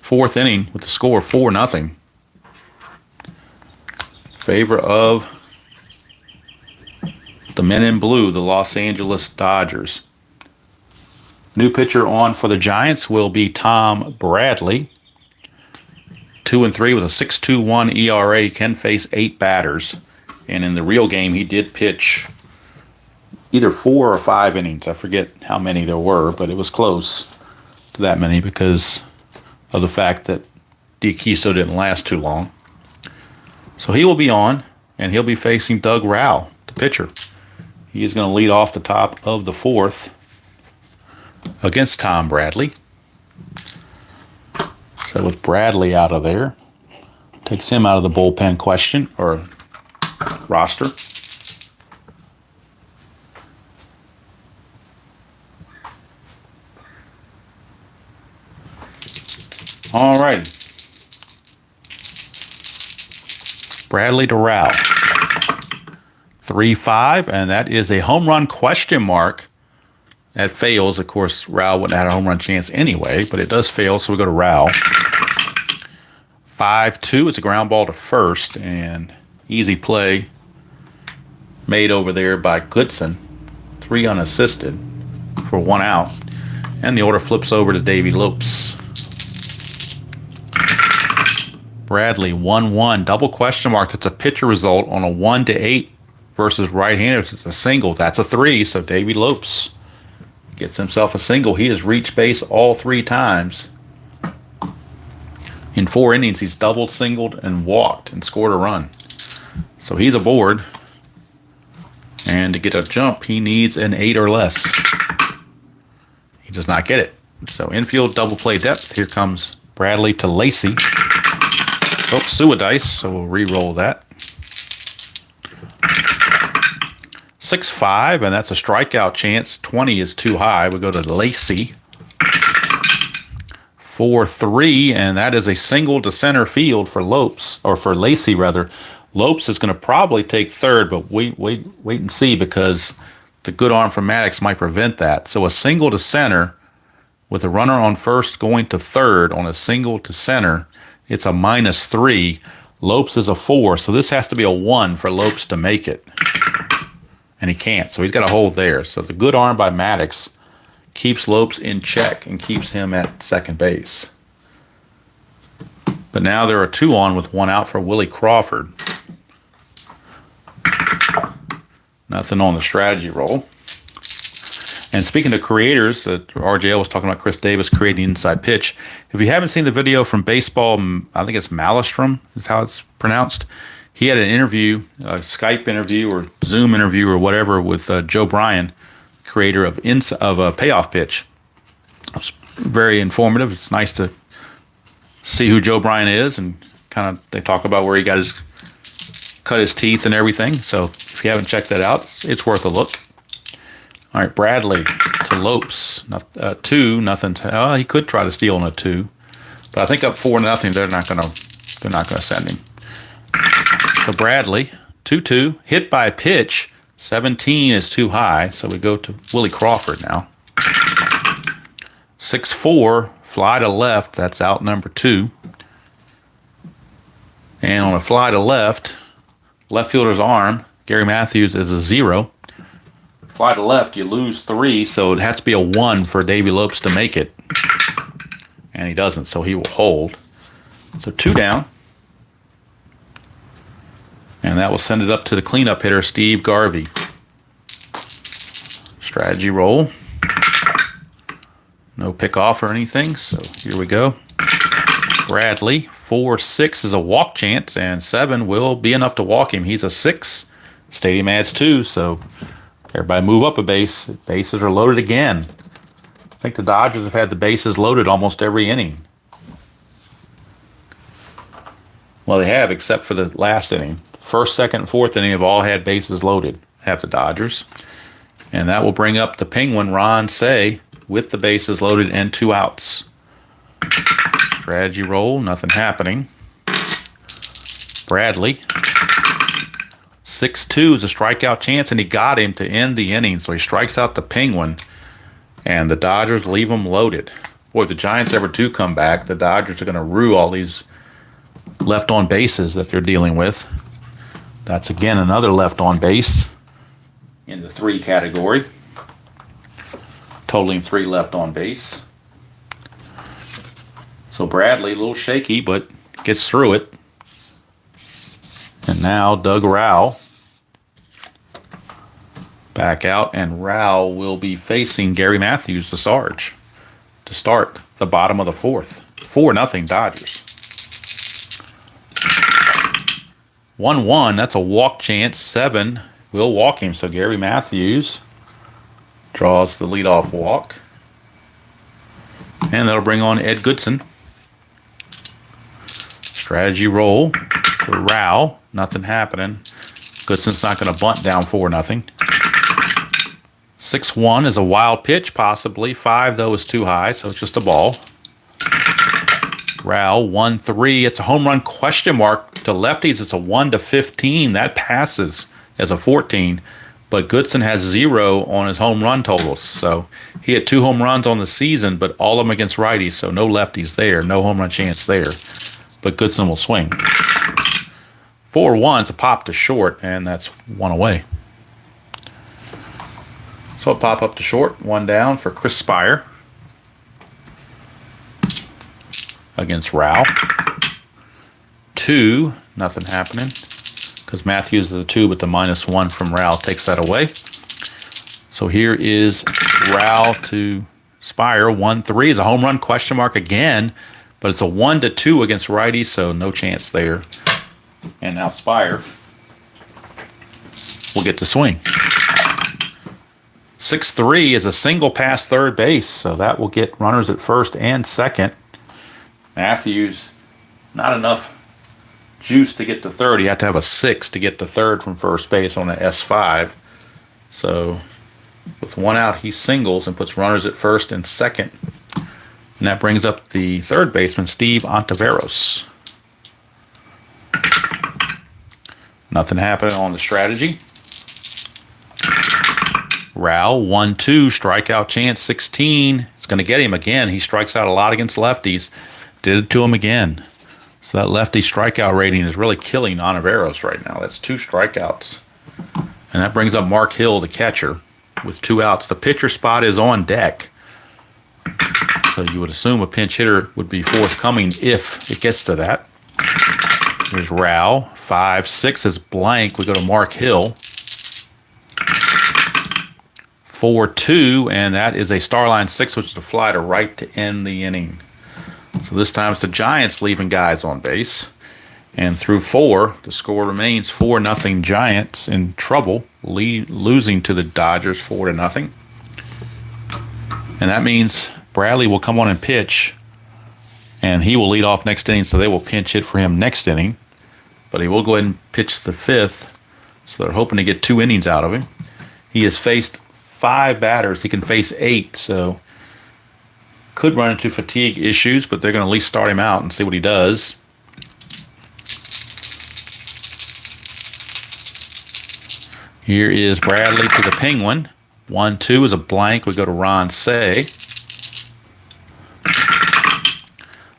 Speaker 1: 4th inning with the score 4-0. Favor of the men in blue, the Los Angeles Dodgers. New pitcher on for the Giants will be Tom Bradley. 2-3 with a 6.21 ERA, can face 8 batters. And in the real game, he did pitch either 4 or 5 innings. I forget how many there were, but it was close to that many because of the fact that D'Acquisto didn't last too long. So he will be on, and he'll be facing Doug Rao, the pitcher. He is going to lead off the top of the 4th against Tom Bradley. So with Bradley out of there, takes him out of the bullpen question or roster. All right. Bradley to Rao. 3-5, and that is a home run question mark. That fails. Of course, Rao wouldn't have had a home run chance anyway, but it does fail, so we go to Rao. 5-2, it's a ground ball to first, and easy play made over there by Goodson. 3 unassisted for 1 out. And the order flips over to Davey Lopes. Bradley, 1-1, double question mark. That's a pitcher result on a 1-8 versus right-handers. It's a single. That's a 3, so Davey Lopes gets himself a single. He has reached base all 3 times. In 4 innings, he's doubled, singled, and walked and scored a run. So he's aboard. And to get a jump, he needs an 8 or less. He does not get it. So infield double play depth. Here comes Bradley to Lacey. Oh, Suadice, so we'll re-roll that. 6-5, and that's a strikeout chance. 20 is too high. We go to Lacey. 4-3, and that is a single to center field for Lopes, or for Lacey rather. Lopes is going to probably take third, but wait and see, because the good arm from Maddox might prevent that. So a single to center with a runner on first going to third on a single to center, it's a -3. Lopes is a 4, so this has to be a 1 for Lopes to make it. And he can't, so he's got a hold there. So the good arm by Maddox keeps Lopes in check and keeps him at second base. But now there are 2 on with 1 out for Willie Crawford. Nothing on the strategy roll. And speaking of creators, RJL was talking about Chris Davis creating inside pitch. If you haven't seen the video from Baseball, I think it's Malistrom is how it's pronounced. He had an interview, a Skype interview or Zoom interview or whatever with Joe Bryan, creator of a Payoff Pitch. It's very informative. It's nice to see who Joe Bryan is, and kind of they talk about where he got cut his teeth and everything. So if you haven't checked that out, it's worth a look. All right, Bradley to Lopes. 2, nothing. He could try to steal on a 2, but I think up 4-0. They're not gonna send him. So Bradley, 2-2, hit by pitch. 17 is too high, so we go to Willie Crawford now. 6-4, fly to left. That's out number 2. And on a fly to left fielder's arm, Gary Matthews is a 0. Fly to left, you lose 3, so it has to be a 1 for Davey Lopes to make it. And he doesn't, so he will hold. So 2 down. And that will send it up to the cleanup hitter, Steve Garvey. Strategy roll. No pick off or anything, so here we go. Bradley, 4-6 is a walk chance, and 7 will be enough to walk him. He's a 6. Stadium adds 2, so everybody move up a base. Bases are loaded again. I think the Dodgers have had the bases loaded almost every inning. Well, they have, except for the last inning. First, second, and fourth inning have all had bases loaded, have the Dodgers. And that will bring up the Penguin, Ron Say, with the bases loaded and 2 outs. Strategy roll, nothing happening. Bradley. 6-2 is a strikeout chance, and he got him to end the inning. So he strikes out the Penguin, and the Dodgers leave him loaded. Boy, if the Giants ever do come back, the Dodgers are going to rue all these left on bases that they're dealing with. That's, again, another left on base in the 3 category, totaling 3 left on base. So Bradley, a little shaky, but gets through it. And now Doug Rao back out, and Rao will be facing Gary Matthews, the Sarge, to start the bottom of the 4th. 4-0 Dodgers. 1-1, that's a walk chance. 7 will walk him, so Gary Matthews draws the leadoff walk. And that'll bring on Ed Goodson. Strategy roll for Rao. Nothing happening. Goodson's not going to bunt down 4-0. 6-1 is a wild pitch, possibly. 5, though, is too high, so it's just a ball. Rao, 1-3. It's a home run question mark to lefties. It's a 1-15. That passes as a 14, but Goodson has 0 on his home run totals. So he had 2 home runs on the season, but all of them against righties, so no lefties there, no home run chance there. But Goodson will swing. 4-1's a pop to short, and that's 1 away. So a pop up to short, 1 down for Chris Spire against Rao. 2, nothing happening because Matthews is a 2, but the -1 from Rao takes that away. So here is Rao to Spire. 1-3 is a home run question mark again, but it's a 1-2 against righties, so no chance there. And now Spire will get to swing. 6-3 is a single past third base, so that will get runners at first and second. Matthews, not enough juice to get to third. You have to have a 6 to get to third from first base on an S5. So with 1 out, he singles and puts runners at first and second. And that brings up the third baseman, Steve Ontiveros. Nothing happening on the strategy. Rao, 1-2, strikeout chance, 16. It's going to get him again. He strikes out a lot against lefties. Did it to him again. So that lefty strikeout rating is really killing Ontiveros right now. That's 2 strikeouts. And that brings up Mark Hill, the catcher, with 2 outs. The pitcher spot is on deck. So you would assume a pinch hitter would be forthcoming if it gets to that. Here's Rao. 5-6 is blank. We go to Mark Hill. 4-2, and that is a starline 6, which is a fly to right to end the inning. So this time it's the Giants leaving guys on base. And through 4, the score remains 4-0 Giants in trouble, losing to the Dodgers 4-0. And that means Bradley will come on and pitch, and he will lead off next inning, so they will pinch hit for him next inning. But he will go ahead and pitch the 5th, so they're hoping to get 2 innings out of him. He has faced 5 batters. He can face 8, so could run into fatigue issues, but they're going to at least start him out and see what he does. Here is Bradley to the Penguin. 1-2 is a blank. We go to Ron Say.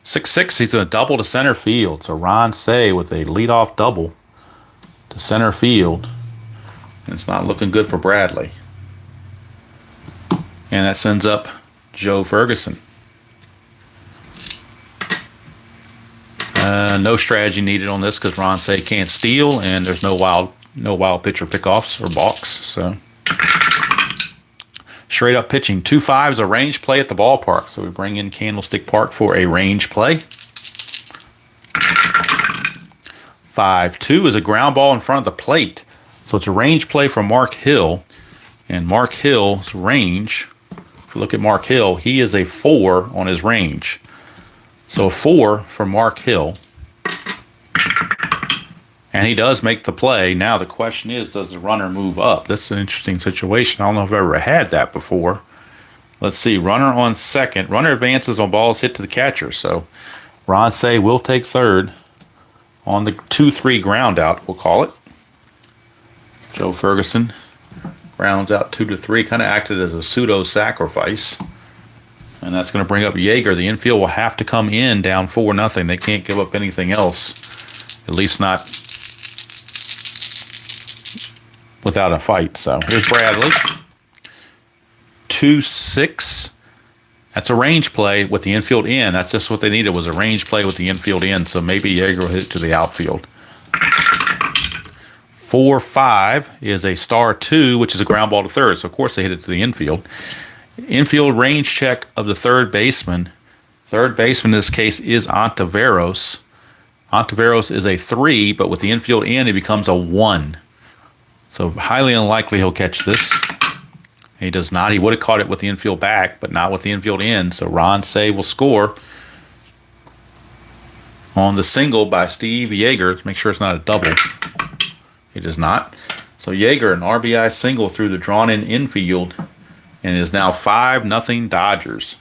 Speaker 1: 6-6, he's going to double to center field. So Ron Say with a leadoff double to center field. And it's not looking good for Bradley. And that sends up Joe Ferguson. No strategy needed on this because Ron Say can't steal, and there's no wild pitcher pickoffs or balks. So straight up pitching. 2-5 is a range play at the ballpark. So we bring in Candlestick Park for a range play. 5-2 is a ground ball in front of the plate. So it's a range play from Mark Hill. And Mark Hill's range, if you look at Mark Hill, he is a 4 on his range. So a 4 for Mark Hill. And he does make the play. Now the question is, does the runner move up? That's an interesting situation. I don't know if I've ever had that before. Let's see. Runner on second. Runner advances on balls hit to the catcher. So Ron Say will take third on the 2-3 ground out, we'll call it. Joe Ferguson grounds out 2-3. Kind of acted as a pseudo-sacrifice. And that's going to bring up Yeager. The infield will have to come in down 4-0. They can't give up anything else. At least not without a fight. So here's Bradley. 2-6. That's a range play with the infield in. That's just what they needed, was a range play with the infield in. So maybe Yeager will hit it to the outfield. 4-5 is a star 2, which is a ground ball to third. So of course they hit it to the infield. Infield range check of the third baseman. Third baseman in this case is Ontiveros. Ontiveros is a 3, but with the infield in, he becomes a 1. So highly unlikely he'll catch this. He does not. He would have caught it with the infield back, but not with the infield in. So Ron Say will score on the single by Steve Yeager. Let's make sure it's not a double. It is not. So Yeager, an RBI single through the drawn-in infield, and is now 5-0 Dodgers.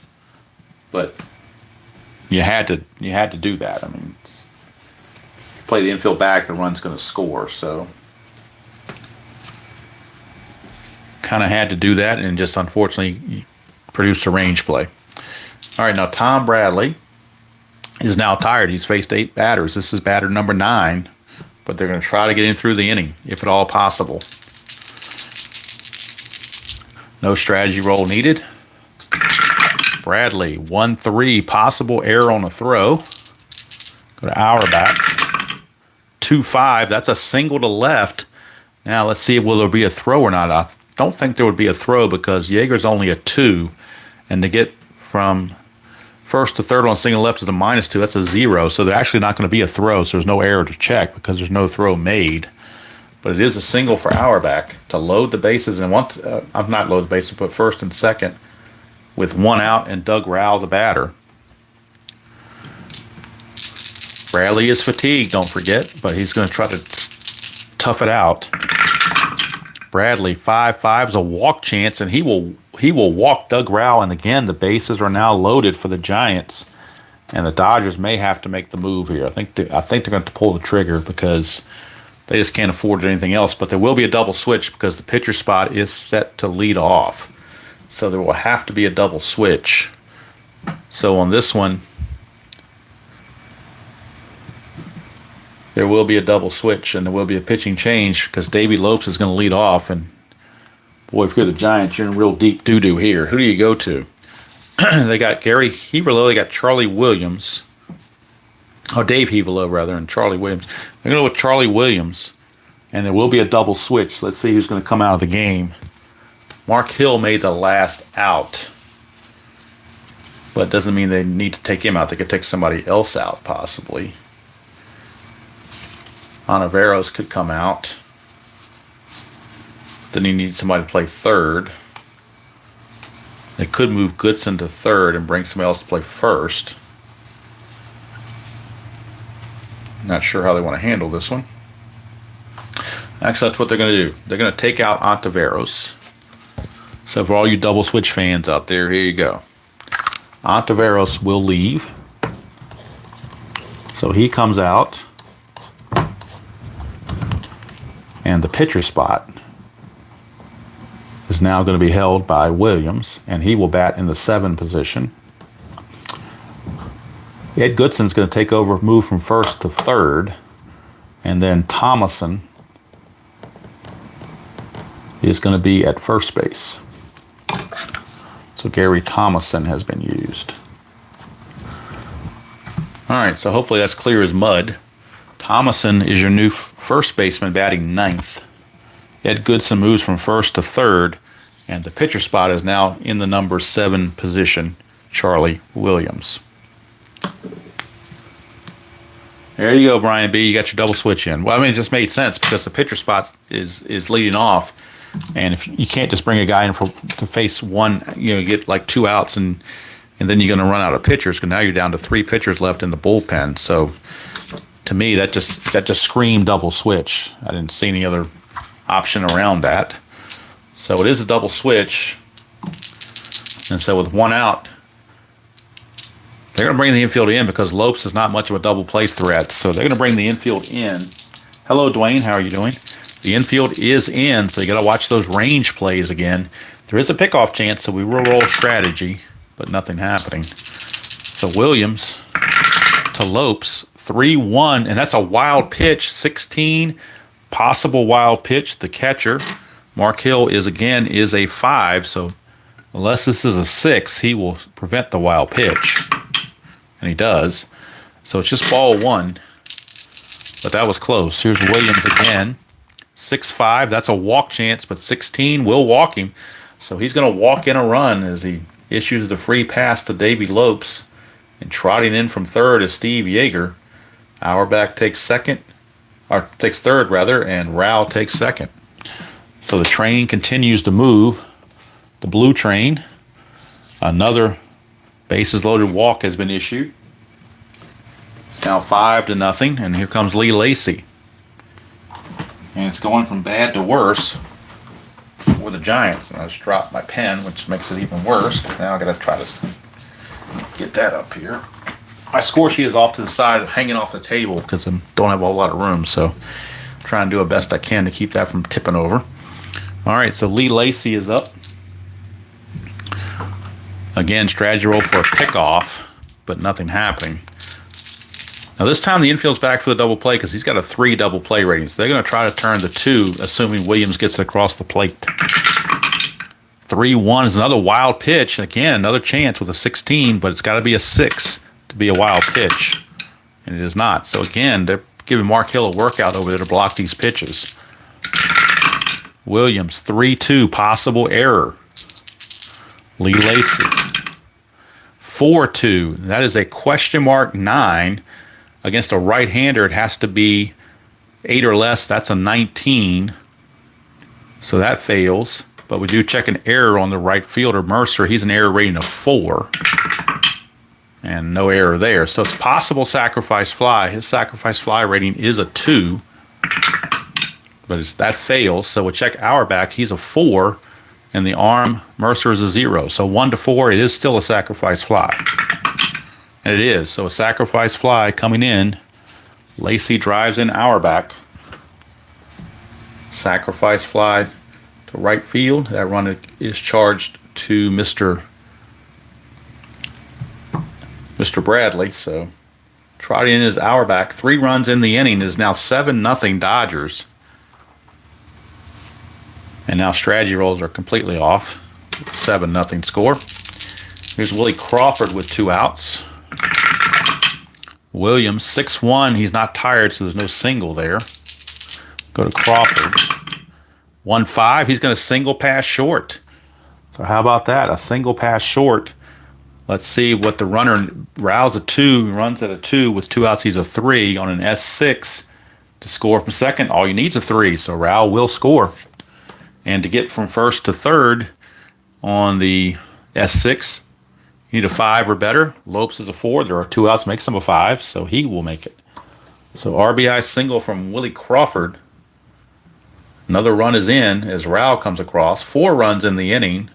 Speaker 1: But you had to do that. I mean, play the infield back, the run's going to score. So kind of had to do that and just unfortunately produced a range play. All right, now Tom Bradley is now tired. He's faced 8 batters. This is batter number 9, but they're going to try to get him through the inning, if at all possible. No strategy roll needed. Bradley, 1-3, possible error on a throw. Go to Auerbach. 2-5, that's a single to left. Now let's see, will there be a throw or not? I don't think there would be a throw because Yeager's only a 2, and to get from first to third on single left is a -2. That's a 0, so there's actually not going to be a throw, so there's no error to check because there's no throw made. But it is a single for Auerbach to load the bases, and I'm not load the bases, but first and second with 1 out and Doug Rowell the batter. Bradley is fatigued, don't forget, but he's going to try to tough it out. Bradley, 5-5 is a walk chance, and he will walk Doug Rowell, and again the bases are now loaded for the Giants, and the Dodgers may have to make the move here. I think they're going to have to pull the trigger because they just can't afford anything else. But there will be a double switch because the pitcher spot is set to lead off, so there will have to be a double switch. So on this one, there will be a double switch, and there will be a pitching change because Davey Lopes is going to lead off. And boy, if you're the Giants, you're in real deep doo-doo here. Who do you go to? They got Gary Heverlo. They got Charlie Williams. Oh, Dave Heverlo, rather, and Charlie Williams. They're going to go with Charlie Williams, and there will be a double switch. Let's see who's going to come out of the game. Mark Hill made the last out, but it doesn't mean they need to take him out. They could take somebody else out, possibly. Ontiveros could come out. Then you need somebody to play third. They could move Goodson to third and bring somebody else to play first. Not sure how they want to handle this one. Actually, that's what they're going to do. They're going to take out Ontiveros. So for all you double switch fans out there, here you go. Ontiveros will leave. So he comes out. And the pitcher spot is now going to be held by Williams, and he will bat in the 7 position. Ed Goodson's going to take over, move from first to third, and then Thomason is going to be at first base. So Gary Thomason has been used. All right, so hopefully that's clear as mud. Thomason is your new first baseman batting 9th. Ed Goodson moves from first to third, and the pitcher spot is now in the number 7 position, Charlie Williams. There you go, Brian B. You got your double switch in. Well, I mean, it just made sense because the pitcher spot is leading off, and if you can't just bring a guy in to face one, get like 2 outs, and then you're going to run out of pitchers because now you're down to 3 pitchers left in the bullpen. So to me, that just screamed double switch. I didn't see any other option around that. So it is a double switch, and so with 1 out, they're going to bring the infield in because Lopes is not much of a double play threat. So they're going to bring the infield in. Hello, Dwayne. How are you doing? The infield is in, so you got to watch those range plays again. There is a pickoff chance, so we will roll strategy, but nothing happening. So Williams to Lopes, 3-1, and that's a wild pitch, 16, possible wild pitch. The catcher, Mark Hill, is a 5, so unless this is a 6, he will prevent the wild pitch. And he does. So it's just ball 1. But that was close. Here's Williams again. 6-5. That's a walk chance, but 16 will walk him. So he's going to walk in a run as he issues the free pass to Davey Lopes. And trotting in from third is Steve Yeager. Auerbach takes third, and Rowell takes second. So the train continues to move. The blue train. Another bases loaded walk has been issued. It's now 5-0, and here comes Lee Lacy. And it's going from bad to worse for the Giants. And I just dropped my pen, which makes it even worse. Now I got to try to get that up here. My score sheet is off to the side, hanging off the table because I don't have a whole lot of room. So I'm trying to do the best I can to keep that from tipping over. All right, so Lee Lacy is up. Again, strategy roll for a pickoff, but nothing happening. Now this time the infield's back for the double play because he's got a 3 double play rating. So they're going to try to turn to 2, assuming Williams gets it across the plate. 3-1 is another wild pitch. Again, another chance with a 16, but it's got to be a 6 to be a wild pitch. And it is not. So again, they're giving Mark Hill a workout over there to block these pitches. Williams, 3-2, possible error. Lee Lacy, 4-2. That is a question mark 9. Against a right-hander, it has to be 8 or less. That's a 19. So that fails. But we do check an error on the right fielder, Mercer. He's an error rating of 4. And no error there. So it's possible sacrifice fly. His sacrifice fly rating is a 2. But that fails. So we'll check Auerbach. He's a 4. And the arm, Mercer, is a 0. So 1-4, it is still a sacrifice fly. And it is. So a sacrifice fly coming in. Lacy drives in Auerbach. Sacrifice fly to right field. That run is charged to Mr. Bradley. So trotting in is Auerbach. 3 runs in the inning. It is now 7-0 Dodgers. And now strategy rolls are completely off. 7-0 score. Here's Willie Crawford with 2 outs. Williams, 6-1. He's not tired, so there's no single there. Go to Crawford. 1-5. He's going to single pass short. So how about that? A single pass short. Let's see what the runner, Rao's a 2. He runs at a 2 with 2 outs. He's a 3 on an S6 to score from second. All you need is a 3, so Rao will score. And to get from first to third on the S6, you need a 5 or better. Lopes is a 4. There are 2 outs, makes him a 5, so he will make it. So RBI single from Willie Crawford. Another run is in as Rao comes across. 4 runs in the inning.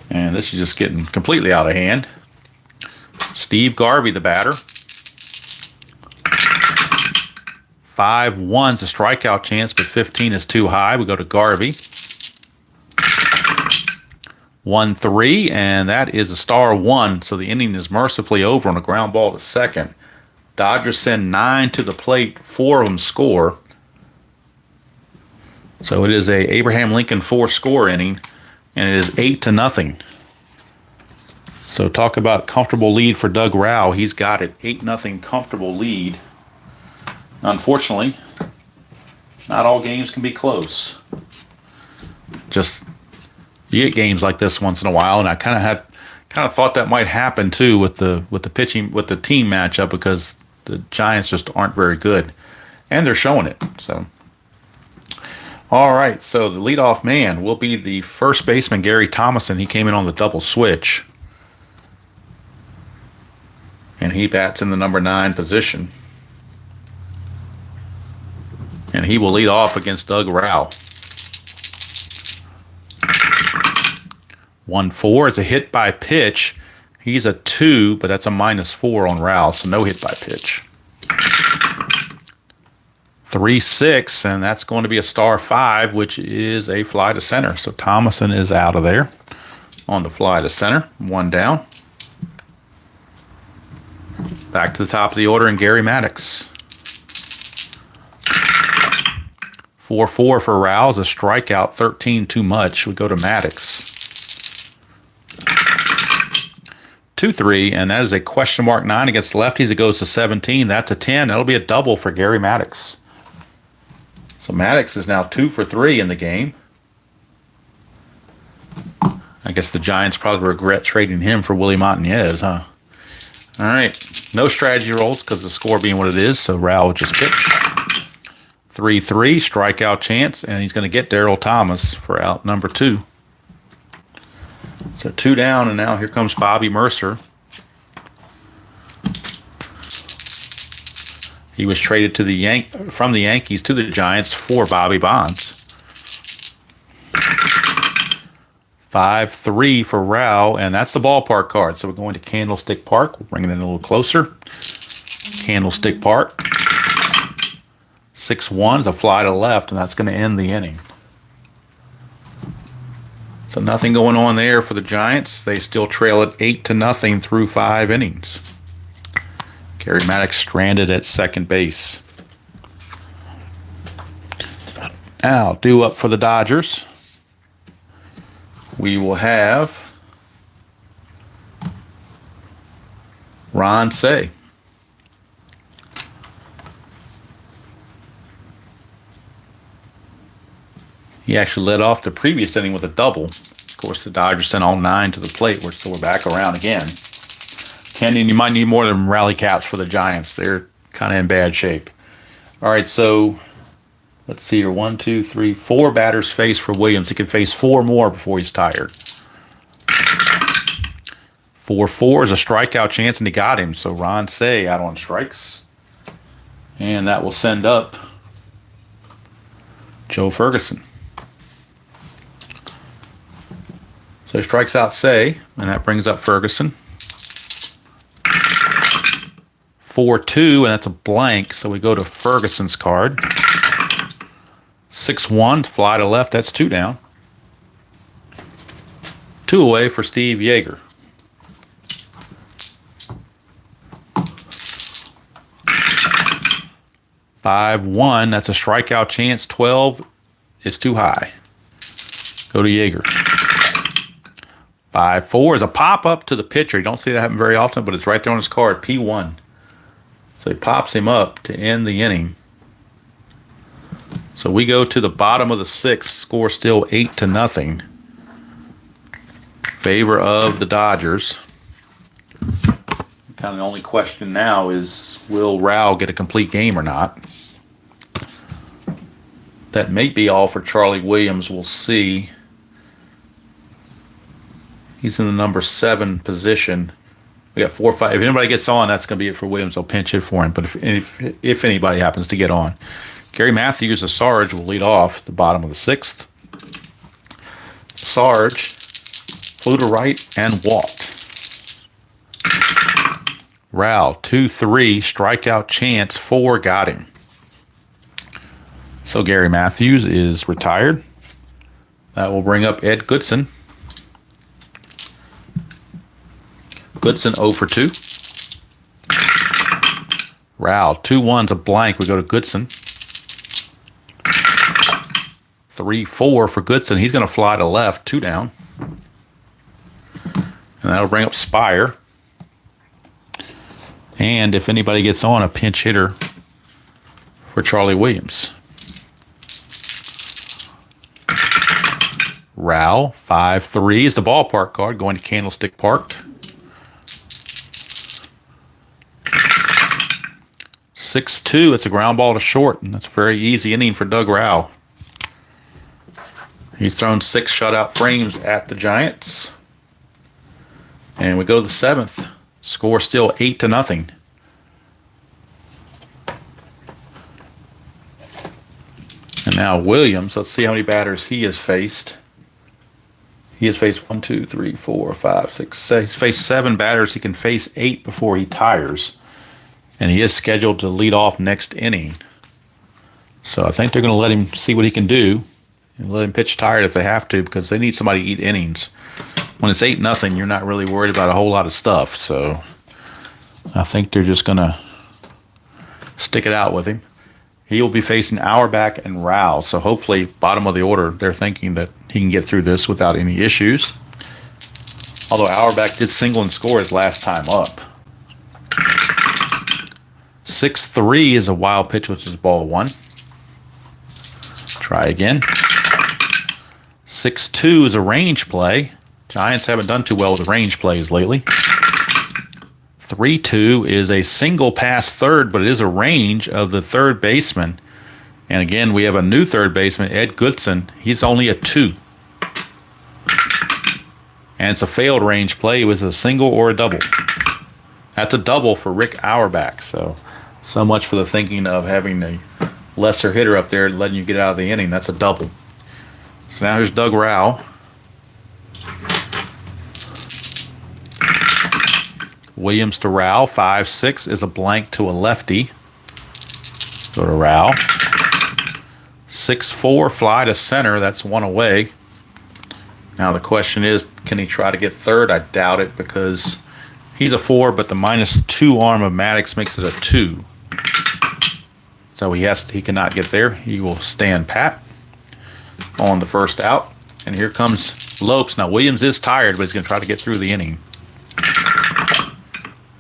Speaker 1: And this is just getting completely out of hand. Steve Garvey, the batter. 5-1's a strikeout chance, but 15 is too high. We go to Garvey. 1-3, and that is a star 1. So the inning is mercifully over on a ground ball to second. Dodgers send 9 to the plate. 4 of them score. So it is a Abraham Lincoln 4-score inning, and it is 8-0. So talk about comfortable lead for Doug Rao. He's got it. 8-0 comfortable lead. Unfortunately, not all games can be close. Just you get games like this once in a while, and I kind of thought that might happen too with the pitching with the team matchup because the Giants just aren't very good, and they're showing it. So, all right. So the leadoff man will be the first baseman Gary Thomason. He came in on the double switch, and he bats in the number 9 position. And he will lead off against Doug Rao. 1-4 is a hit by pitch. He's a 2, but that's a -4 on Rao, so no hit by pitch. 3-6, and that's going to be a star 5, which is a fly to center. So Thomason is out of there on the fly to center. 1 down. Back to the top of the order, and Gary Maddox. 4-4 for Rao is a strikeout, 13 too much. We go to Maddox. 2-3, and that is a question mark 9 against the lefties. It goes to 17. That's a 10. That'll be a double for Gary Maddox. So Maddox is now 2 for 3 in the game. I guess the Giants probably regret trading him for Willie Montanez, huh? All right. No strategy rolls because the score being what it is, so Rao will just pitch. 3-3, strikeout chance, and he's going to get Darryl Thomas for out number 2. So 2 down, and now here comes Bobby Mercer. He was traded to from the Yankees to the Giants for Bobby Bonds. 5-3 for Rao, and that's the ballpark card. So we're going to Candlestick Park. We'll bring it in a little closer. Candlestick Park. 6-1 is a fly to left, and that's going to end the inning. So nothing going on there for the Giants. They still trail it 8-0 through 5 innings. Gary Maddox stranded at second base. Now, due up for the Dodgers, we will have Ron Cey. He actually led off the previous inning with a double. Of course, the Dodgers sent all 9 to the plate, so we're back around again. Kenyon, you might need more than rally caps for the Giants. They're kind of in bad shape. All right, so let's see here. 1, 2, 3, 4 batters face for Williams. He can face 4 more before he's tired. 4-4 is a strikeout chance, and he got him. So Ron Cey out on strikes. And that will send up Joe Ferguson. So he strikes out Cey, and that brings up Ferguson. 4-2, and that's a blank, so we go to Ferguson's card. 6-1, fly to left, that's 2 down. 2 away for Steve Yeager. 5-1, that's a strikeout chance. 12 is too high. Go to Yeager. 5-4 is a pop-up to the pitcher. You don't see that happen very often, but it's right there on his card, P1. So he pops him up to end the inning. So we go to the bottom of the 6th, score still 8-0. Favor of the Dodgers. Kind of the only question now is, will Rao get a complete game or not? That may be all for Charlie Williams. We'll see. He's in the number 7 position. We got 4 or 5. If anybody gets on, that's going to be it for Williams. They'll pinch hit for him. But if anybody happens to get on, Gary Matthews of Sarge will lead off the bottom of the 6th. Sarge flew to right and walked. Rao 2-3 strikeout chance. 4 got him. So Gary Matthews is retired. That will bring up Ed Goodson. Goodson 0 for 2. Rao 2-1's a blank. We go to Goodson. 3-4 for Goodson. He's going to fly to left. 2 down. And that'll bring up Spire. And if anybody gets on, a pinch hitter for Charlie Williams. Rao 5-3 is the ballpark card going to Candlestick Park. 6-2, it's a ground ball to short, and that's a very easy inning for Doug Rao. He's thrown 6 shutout frames at the Giants. And we go to the 7th. Score still 8-0. And now Williams, let's see how many batters he has faced. He has faced 1, 2, 3, 4, 5, 6, 7. He's faced 7 batters. He can face 8 before he tires. And he is scheduled to lead off next inning. So I think they're going to let him see what he can do and let him pitch tired if they have to, because they need somebody to eat innings. When it's 8-0, you're not really worried about a whole lot of stuff. So I think they're just going to stick it out with him. He will be facing Auerbach and Rao. So hopefully, bottom of the order, they're thinking that he can get through this without any issues. Although Auerbach did single and score his last time up. 6-3 is a wild pitch, which is ball 1. Try again. 6-2 is a range play. Giants haven't done too well with range plays lately. 3-2 is a single pass third, but it is a range of the third baseman. And again, we have a new third baseman, Ed Goodson. He's only a 2. And it's a failed range play. It was a single or a double. That's a double for Rick Auerbach. So much for the thinking of having a lesser hitter up there letting you get out of the inning. That's a double. So now here's Doug Rao. Williams to Rao. 5-6 is a blank to a lefty. Go to Rao. 6-4, fly to center. That's one away. Now the question is, can he try to get third? I doubt it because he's a 4, but the -2 arm of Maddox makes it a 2. So he cannot get there. He will stand pat on the first out. And here comes Lopes. Now Williams is tired, but he's going to try to get through the inning.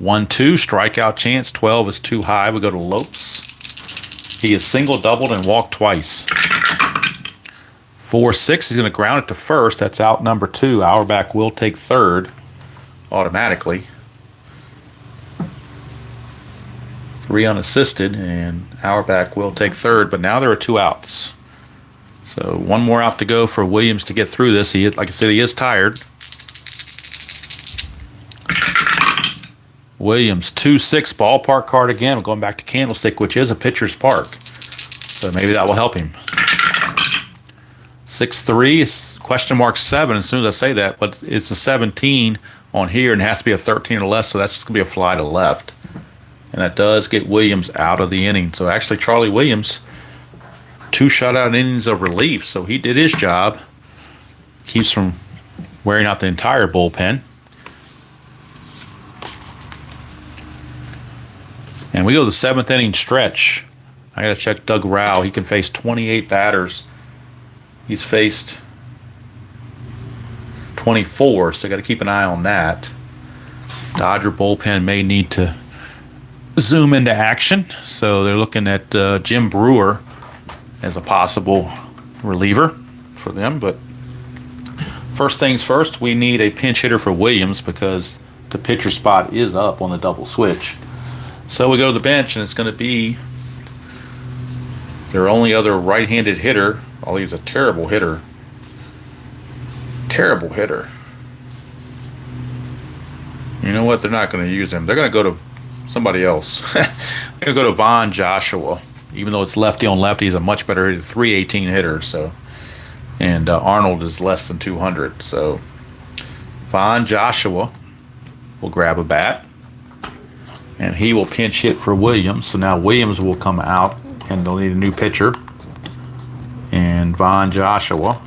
Speaker 1: 1-2, strikeout chance. 12 is too high. We go to Lopes. He is single, doubled, and walked twice. 4-6, he's going to ground it to first. That's out number 2. Auerbach will take third automatically. 3 unassisted, and Auerbach will take third, but now there are 2 outs. So one more out to go for Williams to get through this. Like I said, he is tired. Williams, 2-6, ballpark card again. We're going back to Candlestick, which is a pitcher's park. So maybe that will help him. 6-3, question mark 7 as soon as I say that, but it's a 17 on here and it has to be a 13 or less, so that's just going to be a fly to left. And that does get Williams out of the inning. So actually Charlie Williams, 2 shutout innings of relief, so he did his job. Keeps from wearing out the entire bullpen. And we go to the 7th inning stretch. I got to check Doug Rao. He can face 28 batters. He's faced 24, so got to keep an eye on that. Dodger bullpen may need to zoom into action, so they're looking at Jim Brewer as a possible reliever for them. But first things first, we need a pinch hitter for Williams because the pitcher spot is up on the double switch. So we go to the bench, and it's going to be their only other right-handed hitter. Oh, he's a terrible hitter. Terrible hitter. You know what? They're not going to use him. They're going to go to somebody else. They're going to go to Von Joshua. Even though it's lefty on lefty, he's a much better hitter, 318 hitter. So, and Arnold is less than 200. So Von Joshua will grab a bat, and he will pinch hit for Williams. So now Williams will come out, and they'll need a new pitcher. And Von Joshua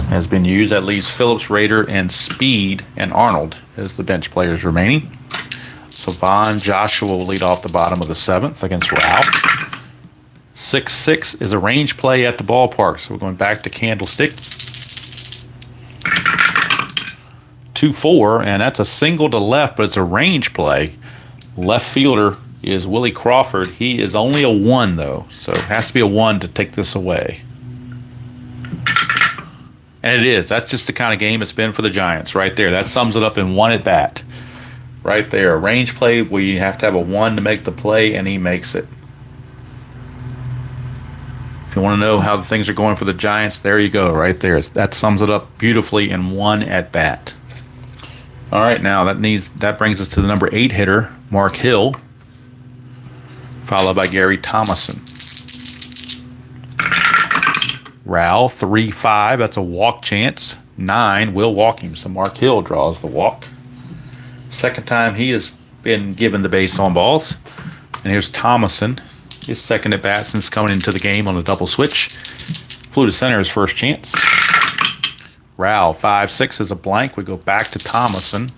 Speaker 1: has been used. That leaves Phillips, Rader, and Speed, and Arnold as the bench players remaining. So Von Joshua will lead off the bottom of the 7th against Rao. 6-6 is a range play at the ballpark. So we're going back to Candlestick. 2-4, and that's a single to left, but it's a range play. Left fielder is Willie Crawford. He is only a 1, though, so it has to be a 1 to take this away. And it is. That's just the kind of game it's been for the Giants right there. That sums it up in 1 at bat. Right there. A range play where you have to have a 1 to make the play, and he makes it. If you want to know how things are going for the Giants, there you go, right there. That sums it up beautifully in 1 at bat. All right, now that brings us to the number 8 hitter, Mark Hill, followed by Gary Thomason. Rao, 3-5, that's a walk chance. 9 will walk him, so Mark Hill draws the walk. Second time he has been given the base on balls. And here's Thomason, his second at bat since coming into the game on a double switch. Flew to center his first chance. Rao, 5-6 is a blank. We go back to Thomason.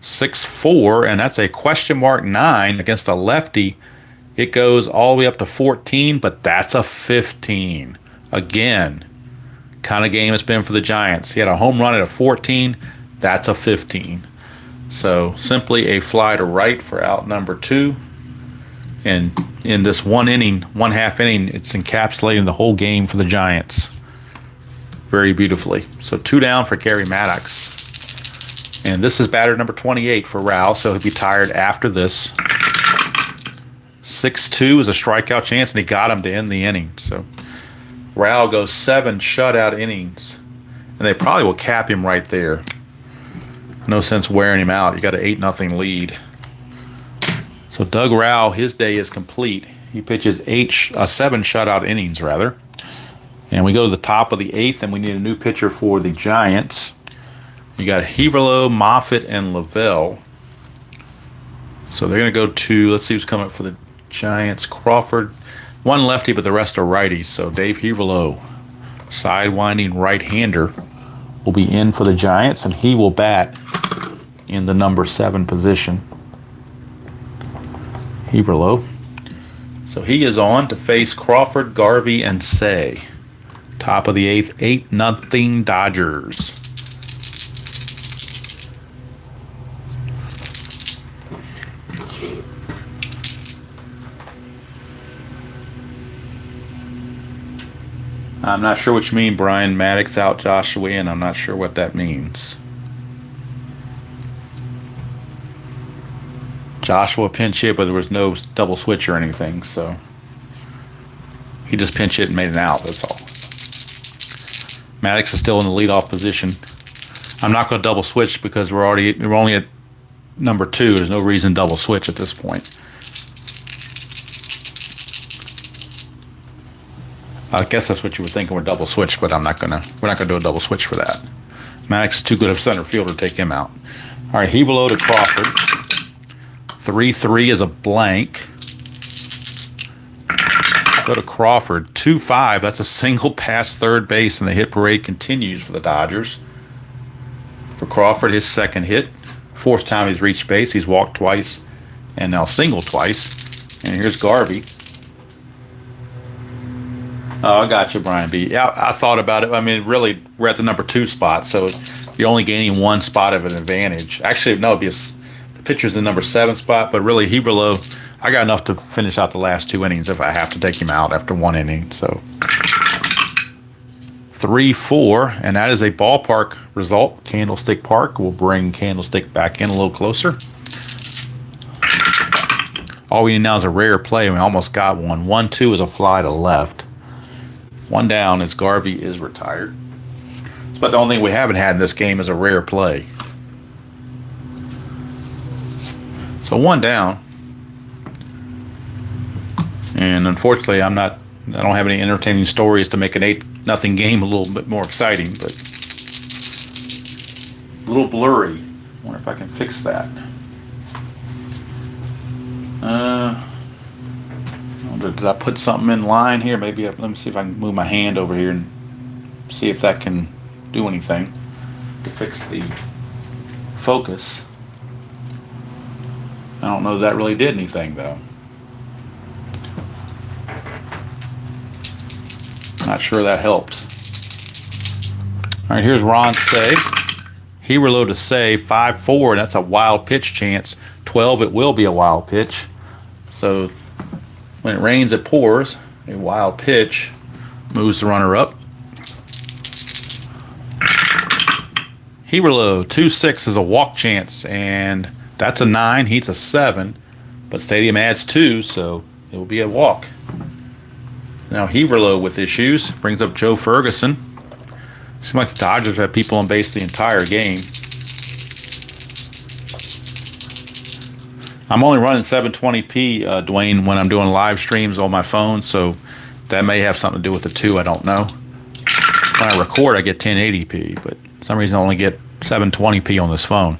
Speaker 1: 6-4, and that's a question mark 9 against a lefty. It goes all the way up to 14, but that's a 15. Again, kind of game it's been for the Giants. He had a home run at a 14. That's a 15. So simply a fly to right for out number 2. And in this 1 inning, 1/2 inning, it's encapsulating the whole game for the Giants very beautifully. So 2 down for Gary Maddox. And this is batter number 28 for Rao, so he'll be tired after this. 6-2 is a strikeout chance, and he got him to end the inning. So Rao goes 7 shutout innings, and they probably will cap him right there. No sense wearing him out. You got an 8-0 lead. So Doug Rao, his day is complete. He pitches 7 shutout innings, rather. And we go to the top of the 8th, and we need a new pitcher for the Giants. You got Heverlo, Moffitt, and Lavelle. So they're going to go to, let's see who's coming up for the Giants, Crawford. One lefty, but the rest are righties. So Dave Heverlo, sidewinding right-hander, will be in for the Giants, and he will bat in the number 7 position. Heverlo. So he is on to face Crawford, Garvey, and Say. Top of the 8th, 8-0 Dodgers. I'm not sure what you mean, Brian. Maddox out, Joshua in. I'm not sure what that means. Joshua pinch hit, but there was no double switch or anything, so he just pinch hit and made an out. That's all. Maddox is still in the leadoff position. I'm not going to double switch because we're only at number 2. There's no reason to double switch at this point. I guess that's what you were thinking. We're double switch, but we're not gonna do a double switch for that. Maddox is too good of a center fielder to take him out. All right, Heverlo to Crawford. 3-3 is a blank. Go to Crawford. 2-5. That's a single past third base, and the hit parade continues for the Dodgers. For Crawford, his second hit. 4th time he's reached base. He's walked twice and now singled twice. And here's Garvey. Oh, I got you, Brian B. Yeah, I thought about it. I mean, really, we're at the number 2 spot, so you're only gaining 1 spot of an advantage. Actually, no, the pitcher's the number 7 spot, but really, Heverlo, I got enough to finish out the last 2 innings if I have to take him out after 1 inning. So 3-4, and that is a ballpark result. Candlestick Park will bring Candlestick back in a little closer. All we need now is a rare play, and we almost got one. 1-2 is a fly to left. 1 down as Garvey is retired. It's about the only thing we haven't had in this game is a rare play. So 1 down. And unfortunately, I don't have any entertaining stories to make an 8-0 game a little bit more exciting, but a little blurry. I wonder if I can fix that. Did I put something in line here? Maybe let me see if I can move my hand over here and see if that can do anything to fix the focus. I don't know if that really did anything, though. Not sure that helped. All right, here's Ron Say. Heverlo to Say, 5-4, and that's a wild pitch chance. 12, it will be a wild pitch. So when it rains, it pours. A wild pitch moves the runner up. Heverlo, 2-6 is a walk chance, and that's a 9. He's a 7, but Stadium adds 2, so it will be a walk. Now Heverlo with issues brings up Joe Ferguson. Seems like the Dodgers have people on base the entire game. I'm only running 720p, Dwayne, when I'm doing live streams on my phone, so that may have something to do with it too. I don't know. When I record, I get 1080p, but for some reason I only get 720p on this phone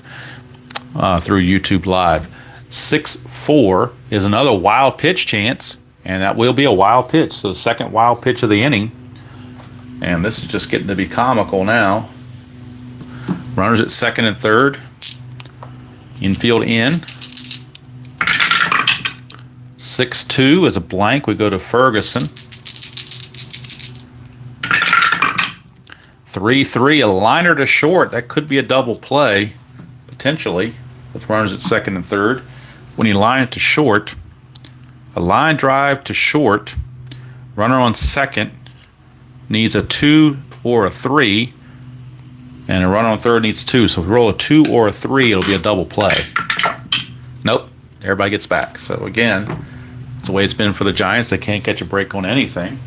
Speaker 1: through YouTube Live. 6-4 is another wild pitch chance, and that will be a wild pitch. So the second wild pitch of the inning, and this is just getting to be comical now. Runners at second and third. Infield in. 6-2 is a blank. We go to Ferguson. 3-3, a liner to short. That could be a double play, potentially, with runners at second and third. When you line it to short, a line drive to short, runner on second needs a 2 or a 3, and a runner on third needs 2. So if we roll a 2 or a 3, it'll be a double play. Nope, everybody gets back. So again, it's the way it's been for the Giants. They can't catch a break on anything.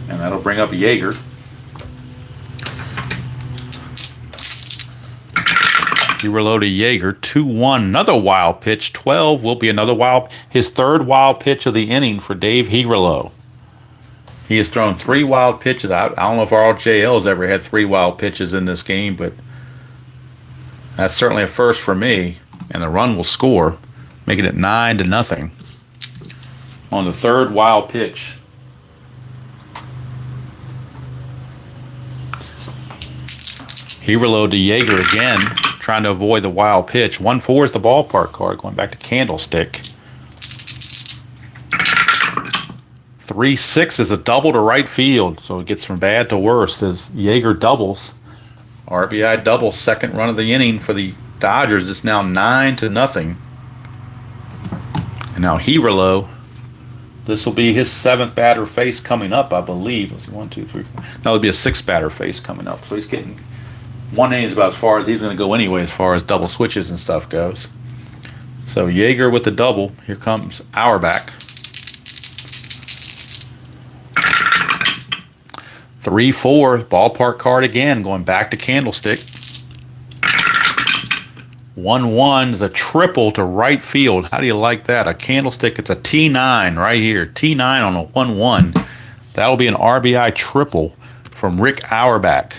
Speaker 1: And that'll bring up Yeager. Heverlo to Yeager. 2-1. Another wild pitch. 12 will be another wild. His third wild pitch of the inning for Dave Heverlo. He has thrown 3 wild pitches. I don't know if RJL has ever had 3 wild pitches in this game, but that's certainly a first for me. And the run will score, making it 9-0. on the third wild pitch. Heberlo to Yeager again, trying to avoid the wild pitch. 1-4 is the ballpark card, going back to Candlestick. 3-6 is a double to right field, so it gets from bad to worse as Yeager doubles. RBI double, second run of the inning for the Dodgers. It's now 9-0. And now Heberlo, this will be his 7th batter face coming up, I believe. Let's see, 1, 2, 3, 4. Now it'll be a 6th batter face coming up. So he's getting 1 inning is about as far as he's going to go anyway, as far as double switches and stuff goes. So Yeager with the double. Here comes Auerbach. 3-4, ballpark card again, going back to Candlestick. 1-1 is a triple to right field. How do you like that? A Candlestick, it's a T9 right here. T9 on a 1-1. That'll be an RBI triple from Rick Auerbach.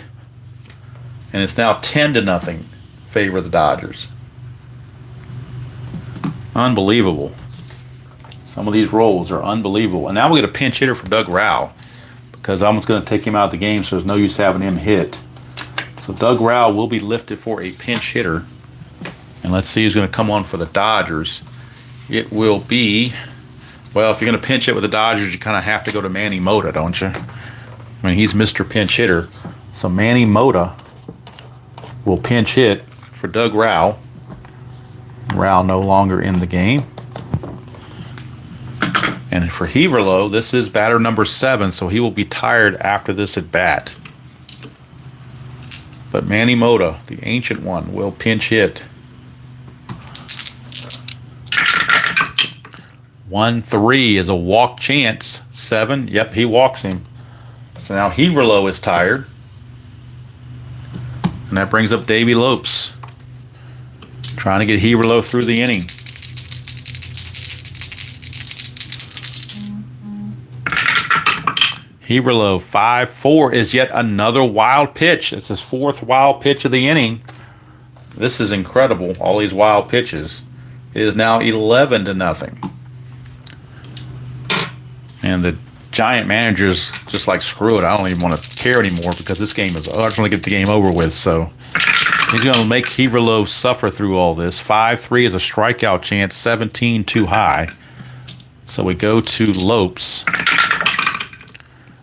Speaker 1: And it's now 10-0 favor of the Dodgers. Unbelievable. Some of these rolls are unbelievable. And now we get a pinch hitter for Doug Rauch, because I'm just going to take him out of the game, so there's no use having him hit. So Doug Rauch will be lifted for a pinch hitter. And let's see who's going to come on for the Dodgers. It will be, well, if you're going to pinch hit with the Dodgers, you kind of have to go to Manny Mota, don't you? I mean, he's Mr. Pinch Hitter. So Manny Mota will pinch hit for Doug Rauch. Rauch no longer in the game. And for Heberlo, this is batter number 7, so he will be tired after this at bat. But Manny Mota, the ancient one, will pinch hit. 1-3 is a walk chance. 7, yep, he walks him. So now Heberlo is tired. And that brings up Davey Lopes, trying to get Heberlo through the inning. Heberlo, 5-4 is yet another wild pitch. It's his 4th wild pitch of the inning. This is incredible, all these wild pitches. It is now 11-0. And the Giant manager's just like, screw it, I don't even want to care anymore, because this game is, I just want to get the game over with. So he's going to make Heberlo suffer through all this. 5-3 is a strikeout chance, 17 too high. So we go to Lopes.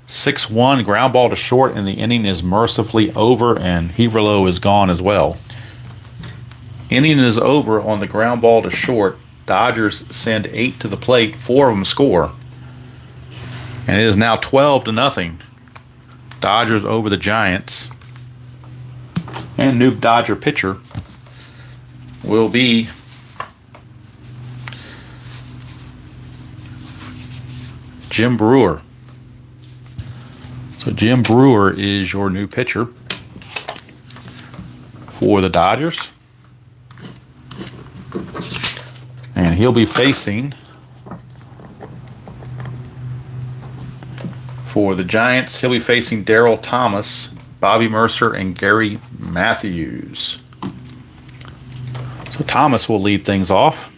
Speaker 1: 6-1, ground ball to short, and the inning is mercifully over, and Heberlo is gone as well. Inning is over on the ground ball to short. Dodgers send 8 to the plate, 4 of them score. And it is now 12-0. Dodgers over the Giants. And new Dodger pitcher will be Jim Brewer. So Jim Brewer is your new pitcher for the Dodgers. And he'll be facing, for the Giants, he'll be facing Darryl Thomas, Bobby Mercer, and Gary Matthews. So Thomas will lead things off.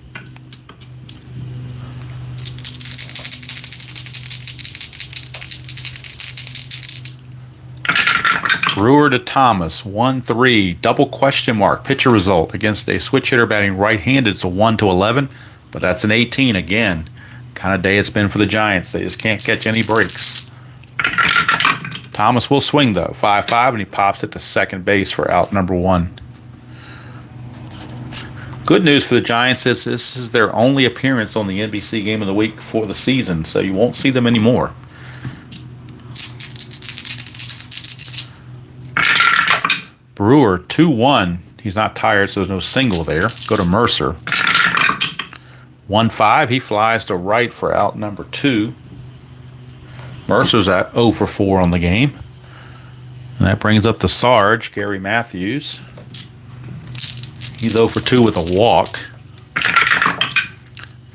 Speaker 1: Brewer to Thomas, 1-3, double question mark. Pitcher result against a switch hitter batting right-handed. It's a 1-11, but that's an 18 again. Kind of day it's been for the Giants. They just can't catch any breaks. Thomas will swing though, 5-5, and he pops it to second base for out number 1. Good news for the Giants is this is their only appearance on the NBC Game of the Week for the season, so you won't see them anymore. Brewer, 2-1. He's not tired, so there's no single there. Go to Mercer. 1-5. He flies to right for out number 2. Mercer's at 0-4 on the game. And that brings up the Sarge, Gary Matthews. He's 0-2 with a walk.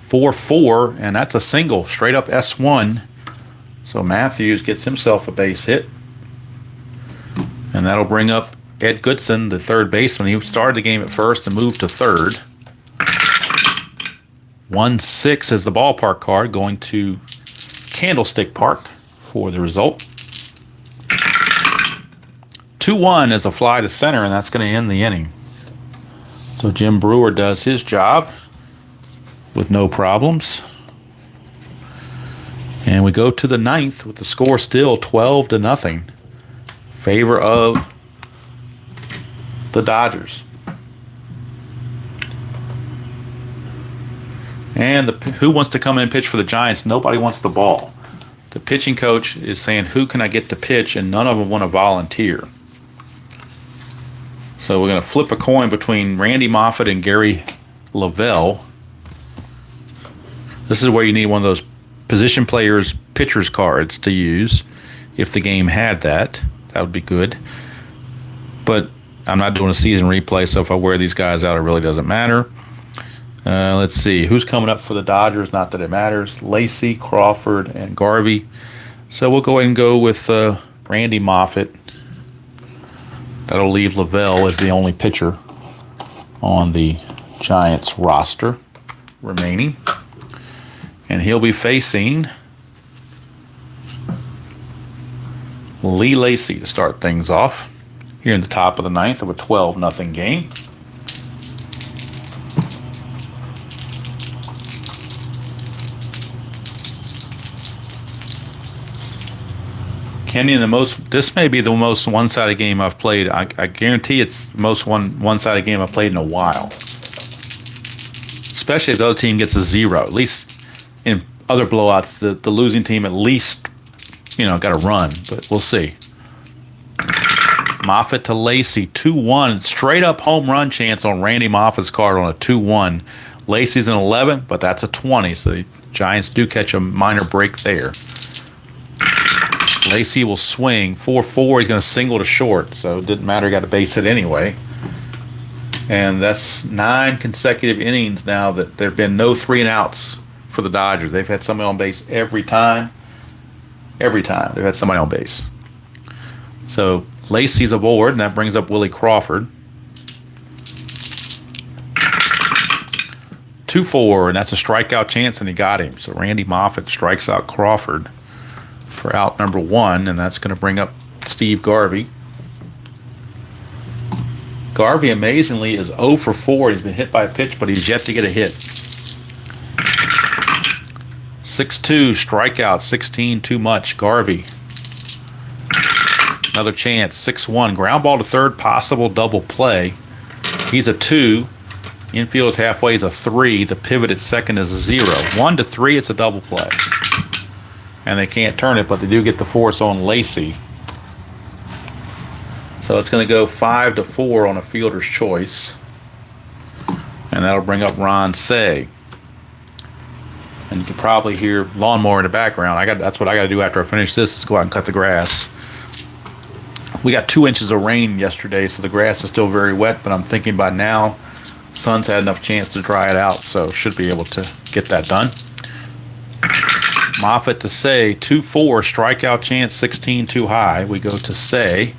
Speaker 1: 4-4, and that's a single, straight up S1. So Matthews gets himself a base hit. And that'll bring up Ed Goodson, the third baseman. He started the game at first and moved to third. 1-6 is the ballpark card, going to Candlestick Park for the result. 2-1 is a fly to center, and that's going to end the inning. So Jim Brewer does his job with no problems. And we go to the 9th with the score still 12-0. Favor of the Dodgers. And who wants to come in and pitch for the Giants? Nobody wants the ball. The pitching coach is saying, who can I get to pitch? And none of them want to volunteer. So we're going to flip a coin between Randy Moffett and Gary Lavelle. This is where you need one of those position players' pitcher's cards to use. If the game had that, that would be good. But I'm not doing a season replay, so if I wear these guys out, it really doesn't matter. Let's see. Who's coming up for the Dodgers? Not that it matters. Lacey, Crawford, and Garvey. So we'll go ahead and go with Randy Moffett. That'll leave Lavelle as the only pitcher on the Giants roster remaining. And he'll be facing Lee Lacey to start things off here in the top of the 9th of a 12-0 game. Kenny, this may be the most one-sided game I've played. I guarantee it's the most one-sided game I've played in a while. Especially if the other team gets a 0. At least in other blowouts, the losing team at least, got to run. But we'll see. Moffett to Lacey, 2-1. Straight up home run chance on Randy Moffett's card on a 2-1. Lacey's an 11, but that's a 20. So the Giants do catch a minor break there. Lacey will swing 4-4. He's going to single to short, so it didn't matter. He got a base hit anyway. And that's 9 consecutive innings now that there have been no 3-and-outs for the Dodgers. They've had somebody on base every time. Every time they've had somebody on base. So Lacey's aboard, and that brings up Willie Crawford. 2-4, and that's a strikeout chance, and he got him. So Randy Moffett strikes out Crawford for out number 1, and that's going to bring up Steve Garvey. Garvey, amazingly, is 0 for 4. He's been hit by a pitch, but he's yet to get a hit. 6-2, strikeout, 16 too much. Garvey. Another chance, 6-1. Ground ball to third, possible double play. He's a 2. Infield is halfway, he's a 3. The pivot at second is a 0. 1-3, it's a double play. And they can't turn it, but they do get the force on Lacey. So it's going to go 5-4 on a fielder's choice. And that'll bring up Ron Say. And you can probably hear lawnmower in the background. That's what I got to do after I finish this, is go out and cut the grass. We got 2 inches of rain yesterday, so the grass is still very wet, but I'm thinking by now, sun's had enough chance to dry it out, so should be able to get that done. Moffett to Say, 2-4, strikeout chance, 16 too high. We go to Say.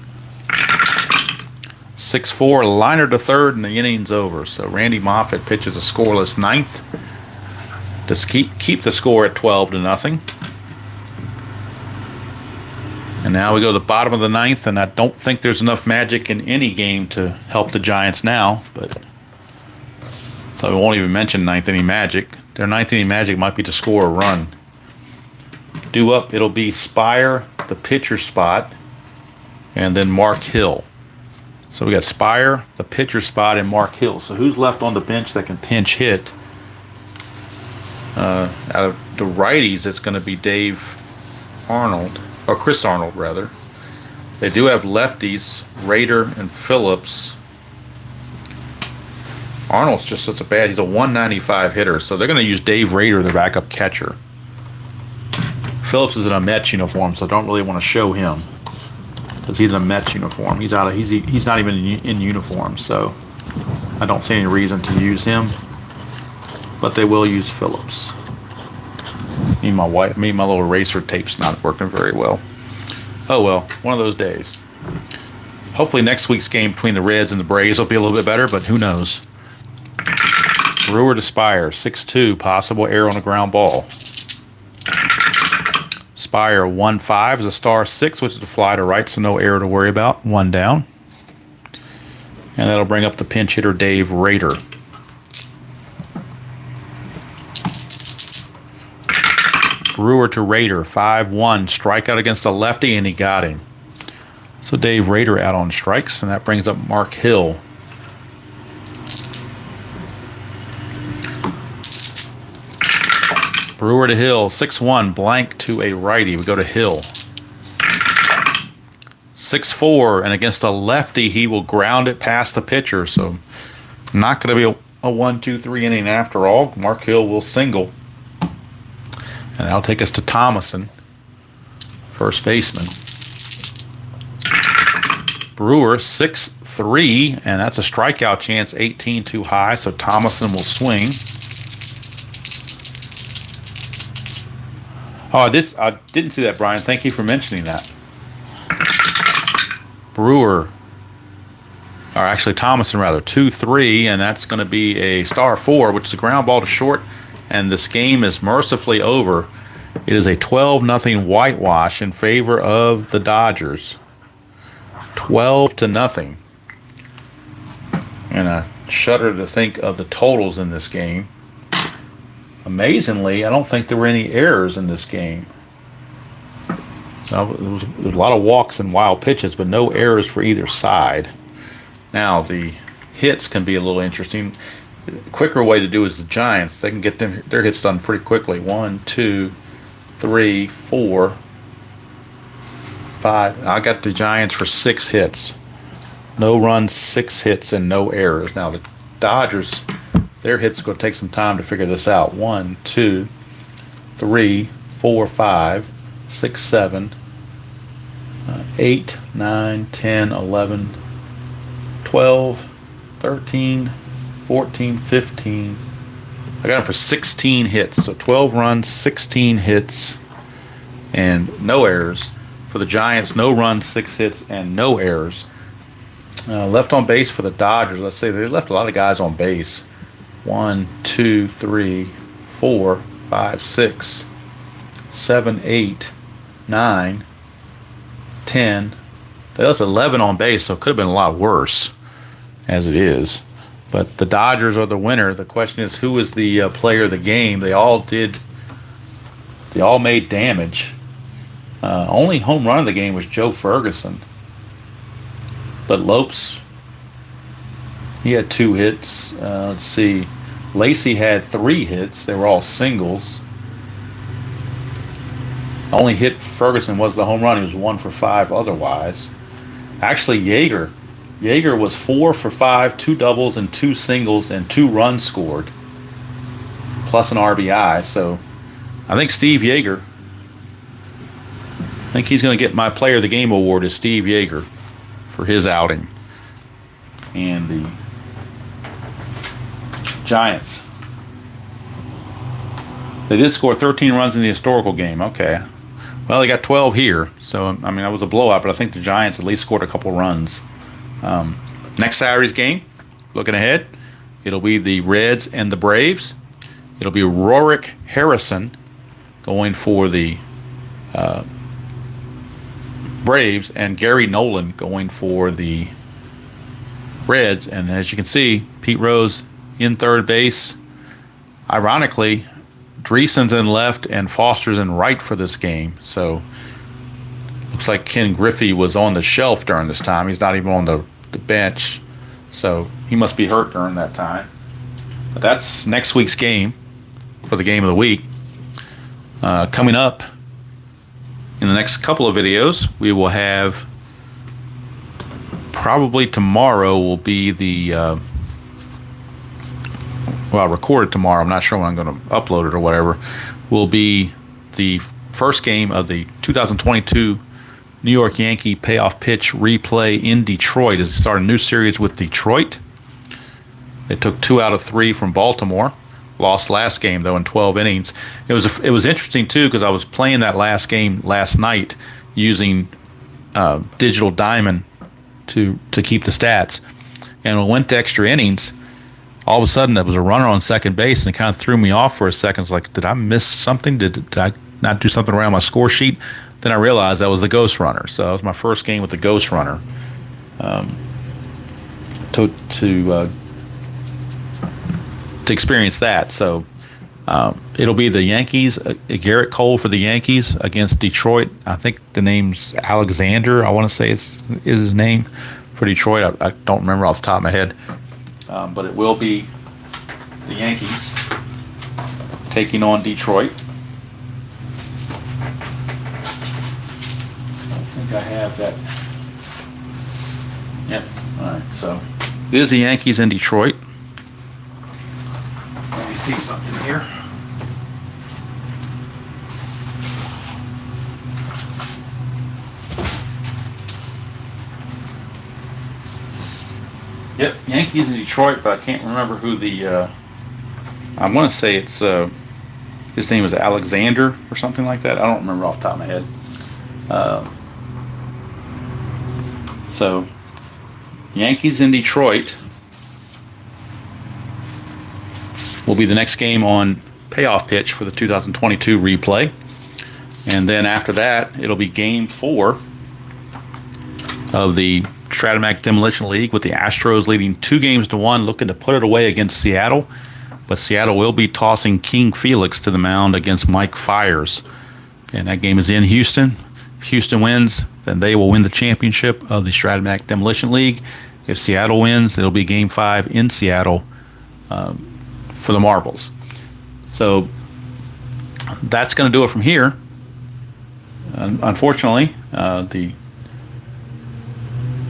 Speaker 1: 6-4, liner to third, and the inning's over. So Randy Moffett pitches a scoreless 9th to keep the score at 12-0. And now we go to the bottom of the 9th, and I don't think there's enough magic in any game to help the Giants now. So I won't even mention 9th inning magic. Their 9th inning magic might be to score a run. Due up, it'll be Spire, the pitcher spot, and then Mark Hill. So we got Spire, the pitcher spot, and Mark Hill. So who's left on the bench that can pinch hit? Out of the righties, it's going to be Dave Arnold, or Chris Arnold, rather. They do have lefties, Rader and Phillips. Arnold's just such a bad, he's a 195 hitter, so they're going to use Dave Rader, the backup catcher. Phillips is in a Mets uniform, so I don't really want to show him because he's in a Mets uniform. He's not even in uniform, so I don't see any reason to use him. But they will use Phillips. Me and my little eraser tape's not working very well. Oh well, one of those days. Hopefully next week's game between the Reds and the Braves will be a little bit better, but who knows? Brewer to Spire, 6-2, possible error on a ground ball. Spire 1-5 is a star 6, which is a fly to right, so no error to worry about. 1 down. And that'll bring up the pinch hitter, Dave Rader. Brewer to Rader, 5-1, strikeout against a lefty, and he got him. So Dave Rader out on strikes, and that brings up Mark Hill. Brewer to Hill, 6-1, blank to a righty. We go to Hill. 6-4, and against a lefty, he will ground it past the pitcher. So not going to be a 1-2-3 inning after all. Mark Hill will single. And that'll take us to Thomason, first baseman. Brewer, 6-3, and that's a strikeout chance, 18 too high, so Thomason will swing. Oh, I didn't see that, Brian. Thank you for mentioning that. Brewer, or actually Thomason rather, 2-3, and that's going to be a star 4, which is a ground ball to short, and this game is mercifully over. It is a 12-0 whitewash in favor of the Dodgers. 12-0. And I shudder to think of the totals in this game. Amazingly, I don't think there were any errors in this game. Now, there was a lot of walks and wild pitches, but no errors for either side. Now, the hits can be a little interesting. The quicker way to do is the Giants. They can get their hits done pretty quickly. 1, 2, 3, 4, 5. I got the Giants for 6 hits. No runs, 6 hits, and no errors. Now, the Dodgers, their hits are going to take some time to figure this out. 1, 2, 3, 4, 5, 6, 7, 8, 9, 10, 11, 12, 13, 14, 15. I got them for 16 hits. So 12 runs, 16 hits, and no errors. For the Giants, no runs, 6 hits, and no errors. Left on base for the Dodgers, let's say they left a lot of guys on base. 1, 2, 3, 4, 5, 6, 7, 8, 9, 10. They left 11 on base, so it could have been a lot worse as it is. But the Dodgers are the winner. The question is, who is the player of the game? They all made damage. Only home run of the game was Joe Ferguson. But Lopes, he had 2 hits. Let's see. Lacey had 3 hits. They were all singles. The only hit for Ferguson was the home run. He was 1 for 5 otherwise. Actually, Yeager was 4 for 5, 2 doubles and 2 singles and 2 runs scored, plus an RBI. So I think Steve Yeager, I think he's going to get my Player of the Game award is Steve Yeager for his outing. And the Giants, they did score 13 runs in the historical game. Okay. Well, they got 12 here. So, I mean, that was a blowout, but I think the Giants at least scored a couple runs. Next Saturday's game, looking ahead, it'll be the Reds and the Braves. It'll be Rorick Harrison going for the Braves and Gary Nolan going for the Reds. And as you can see, Pete Rose in third base. Ironically, Dreesen's in left and Foster's in right for this game. So looks like Ken Griffey was on the shelf during this time. He's not even on the bench. So he must be hurt during that time. But that's next week's game for the game of the week. Coming up in the next couple of videos, we will have, probably tomorrow will be the, well, I'll record it tomorrow. I'm not sure when I'm going to upload it or whatever. Will be the first game of the 2022 New York Yankee payoff pitch replay in Detroit as they start a new series with Detroit. They took 2 out of 3 from Baltimore. Lost last game though in 12 innings. It was interesting too because I was playing that last game last night using Digital Diamond to keep the stats, and it went to extra innings. all of a sudden there was a runner on second base, and it kind of threw me off for a second. I was like, did I miss something? Did I not do something around my score sheet? Then I realized that was the ghost runner. So that was my first game with the ghost runner. To experience that. So it'll be the Yankees, Garrett Cole for the Yankees against Detroit. I think the name's Alexander. I want to say is his name for Detroit. I don't remember off the top of my head. But it will be the Yankees taking on Detroit. I think I have that. Yep. All right. So it is the Yankees in Detroit. Let me see something here. Yep, Yankees in Detroit, but I can't remember who the. I want to say it's his name is Alexander or something like that. I don't remember off the top of my head. So, Yankees in Detroit will be the next game on payoff pitch for the 2022 replay, and then after that, it'll be Game 4 of the Stratomac Demolition League with the Astros leading 2-1, looking to put it away against Seattle. But Seattle will be tossing King Felix to the mound against Mike Fiers. And that game is in Houston. If Houston wins, then they will win the championship of the Stratomac Demolition League. If Seattle wins, it'll be Game 5 in Seattle for the marbles. So that's going to do it from here. Unfortunately,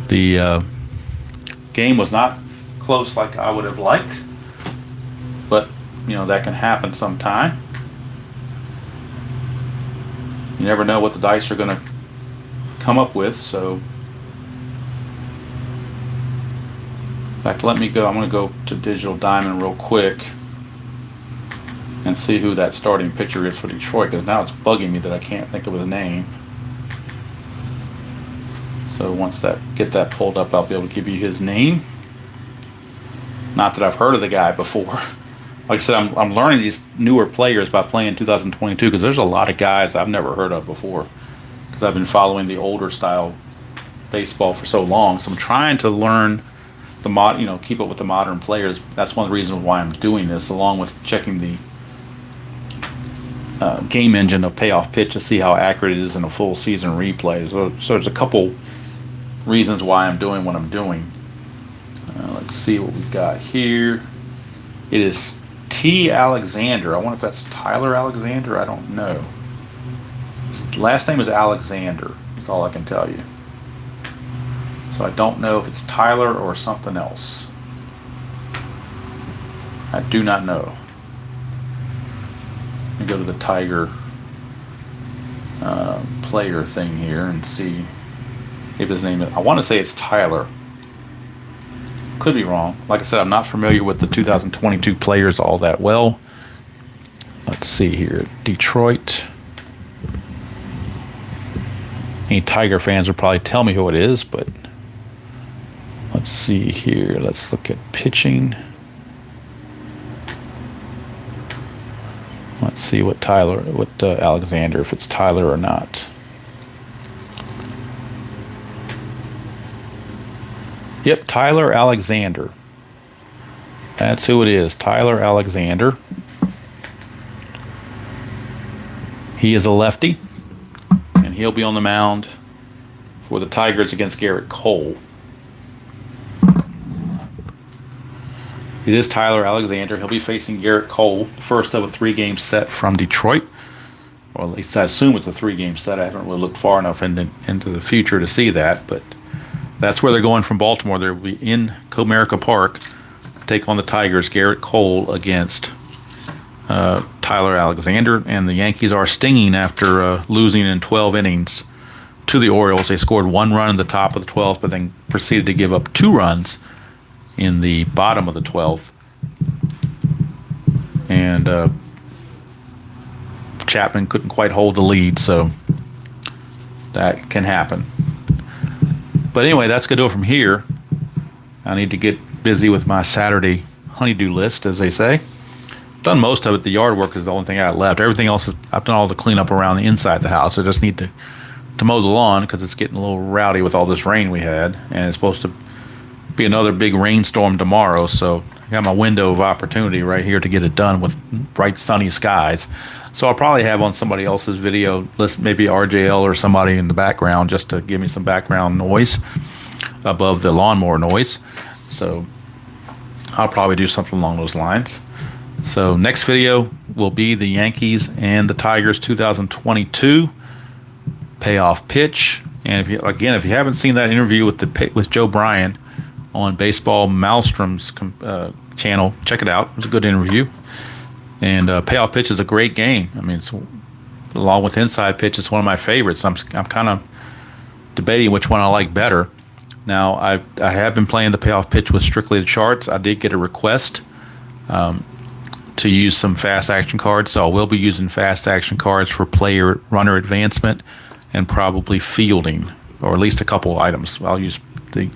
Speaker 1: the game was not close like I would have liked, but that can happen sometime. You never know what the dice are going to come up with. So, in fact, let me go. I'm going to go to Digital Diamond real quick and see who that starting pitcher is for Detroit, because now it's bugging me that I can't think of his name. So once get that pulled up, I'll be able to give you his name. Not that I've heard of the guy before. Like I said, I'm learning these newer players by playing 2022, because there's a lot of guys I've never heard of before, because I've been following the older style baseball for so long. So I'm trying to learn keep up with the modern players. That's one of the reasons why I'm doing this, along with checking the game engine of payoff pitch to see how accurate it is in a full season replay. So there's a couple reasons why I'm doing what I'm doing. Let's see what we've got here. It is T. Alexander. I wonder if that's Tyler Alexander. I don't know. His last name is Alexander. That's all I can tell you. So I don't know if it's Tyler or something else. I do not know. Let me go to the Tiger player thing here and see if his name is. I want to say it's Tyler. Could be wrong. Like I said, I'm not familiar with the 2022 players all that well. Let's see here. Detroit. Any Tiger fans will probably tell me who it is, but let's see here. Let's look at pitching. Let's see what Alexander, if it's Tyler or not. Yep, Tyler Alexander. That's who it is, Tyler Alexander. He is a lefty, and he'll be on the mound for the Tigers against Garrett Cole. It is Tyler Alexander. He'll be facing Garrett Cole, the first of a 3-game set from Detroit. Or at least I assume it's a 3-game set. I haven't really looked far enough into the future to see that, but that's where they're going from Baltimore. They'll be in Comerica Park to take on the Tigers. Garrett Cole against Tyler Alexander. And the Yankees are stinging after losing in 12 innings to the Orioles. They scored 1 run in the top of the 12th, but then proceeded to give up 2 runs in the bottom of the 12th. And Chapman couldn't quite hold the lead, so that can happen. But anyway, that's going to do it from here. I need to get busy with my Saturday honeydew list, as they say. Done most of it. The yard work is the only thing I got left. Everything else, I've done all the cleanup around the inside the house. I just need to mow the lawn because it's getting a little rowdy with all this rain we had, and it's supposed to be another big rainstorm tomorrow. So I got my window of opportunity right here to get it done with bright sunny skies. So I'll probably have on somebody else's video list, maybe RJL or somebody in the background, just to give me some background noise above the lawnmower noise. So I'll probably do something along those lines. So next video will be the Yankees and the Tigers 2022 payoff pitch. And if you haven't seen that interview with Joe Bryan on Baseball Maelstrom's channel, check it out. It was a good interview. And payoff pitch is a great game. I mean, it's, along with inside pitch, it's one of my favorites. I'm kind of debating which one I like better. Now, I have been playing the payoff pitch with strictly the charts. I did get a request to use some fast action cards, so I will be using fast action cards for player runner advancement and probably fielding, or at least a couple items I'll use the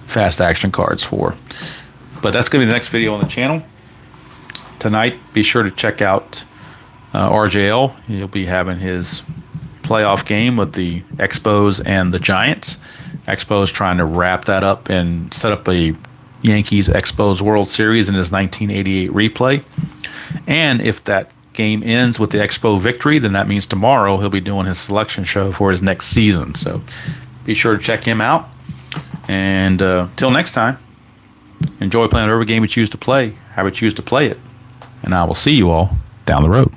Speaker 1: fast action cards for. But that's going to be the next video on the channel. Tonight, be sure to check out RJL. He'll be having his playoff game with the Expos and the Giants. Expos trying to wrap that up and set up a Yankees Expos World Series in his 1988 replay. And if that game ends with the Expo victory, then that means tomorrow he'll be doing his selection show for his next season. So be sure to check him out. And till next time, enjoy playing whatever game you choose to play, how you choose to play it. And I will see you all down the road.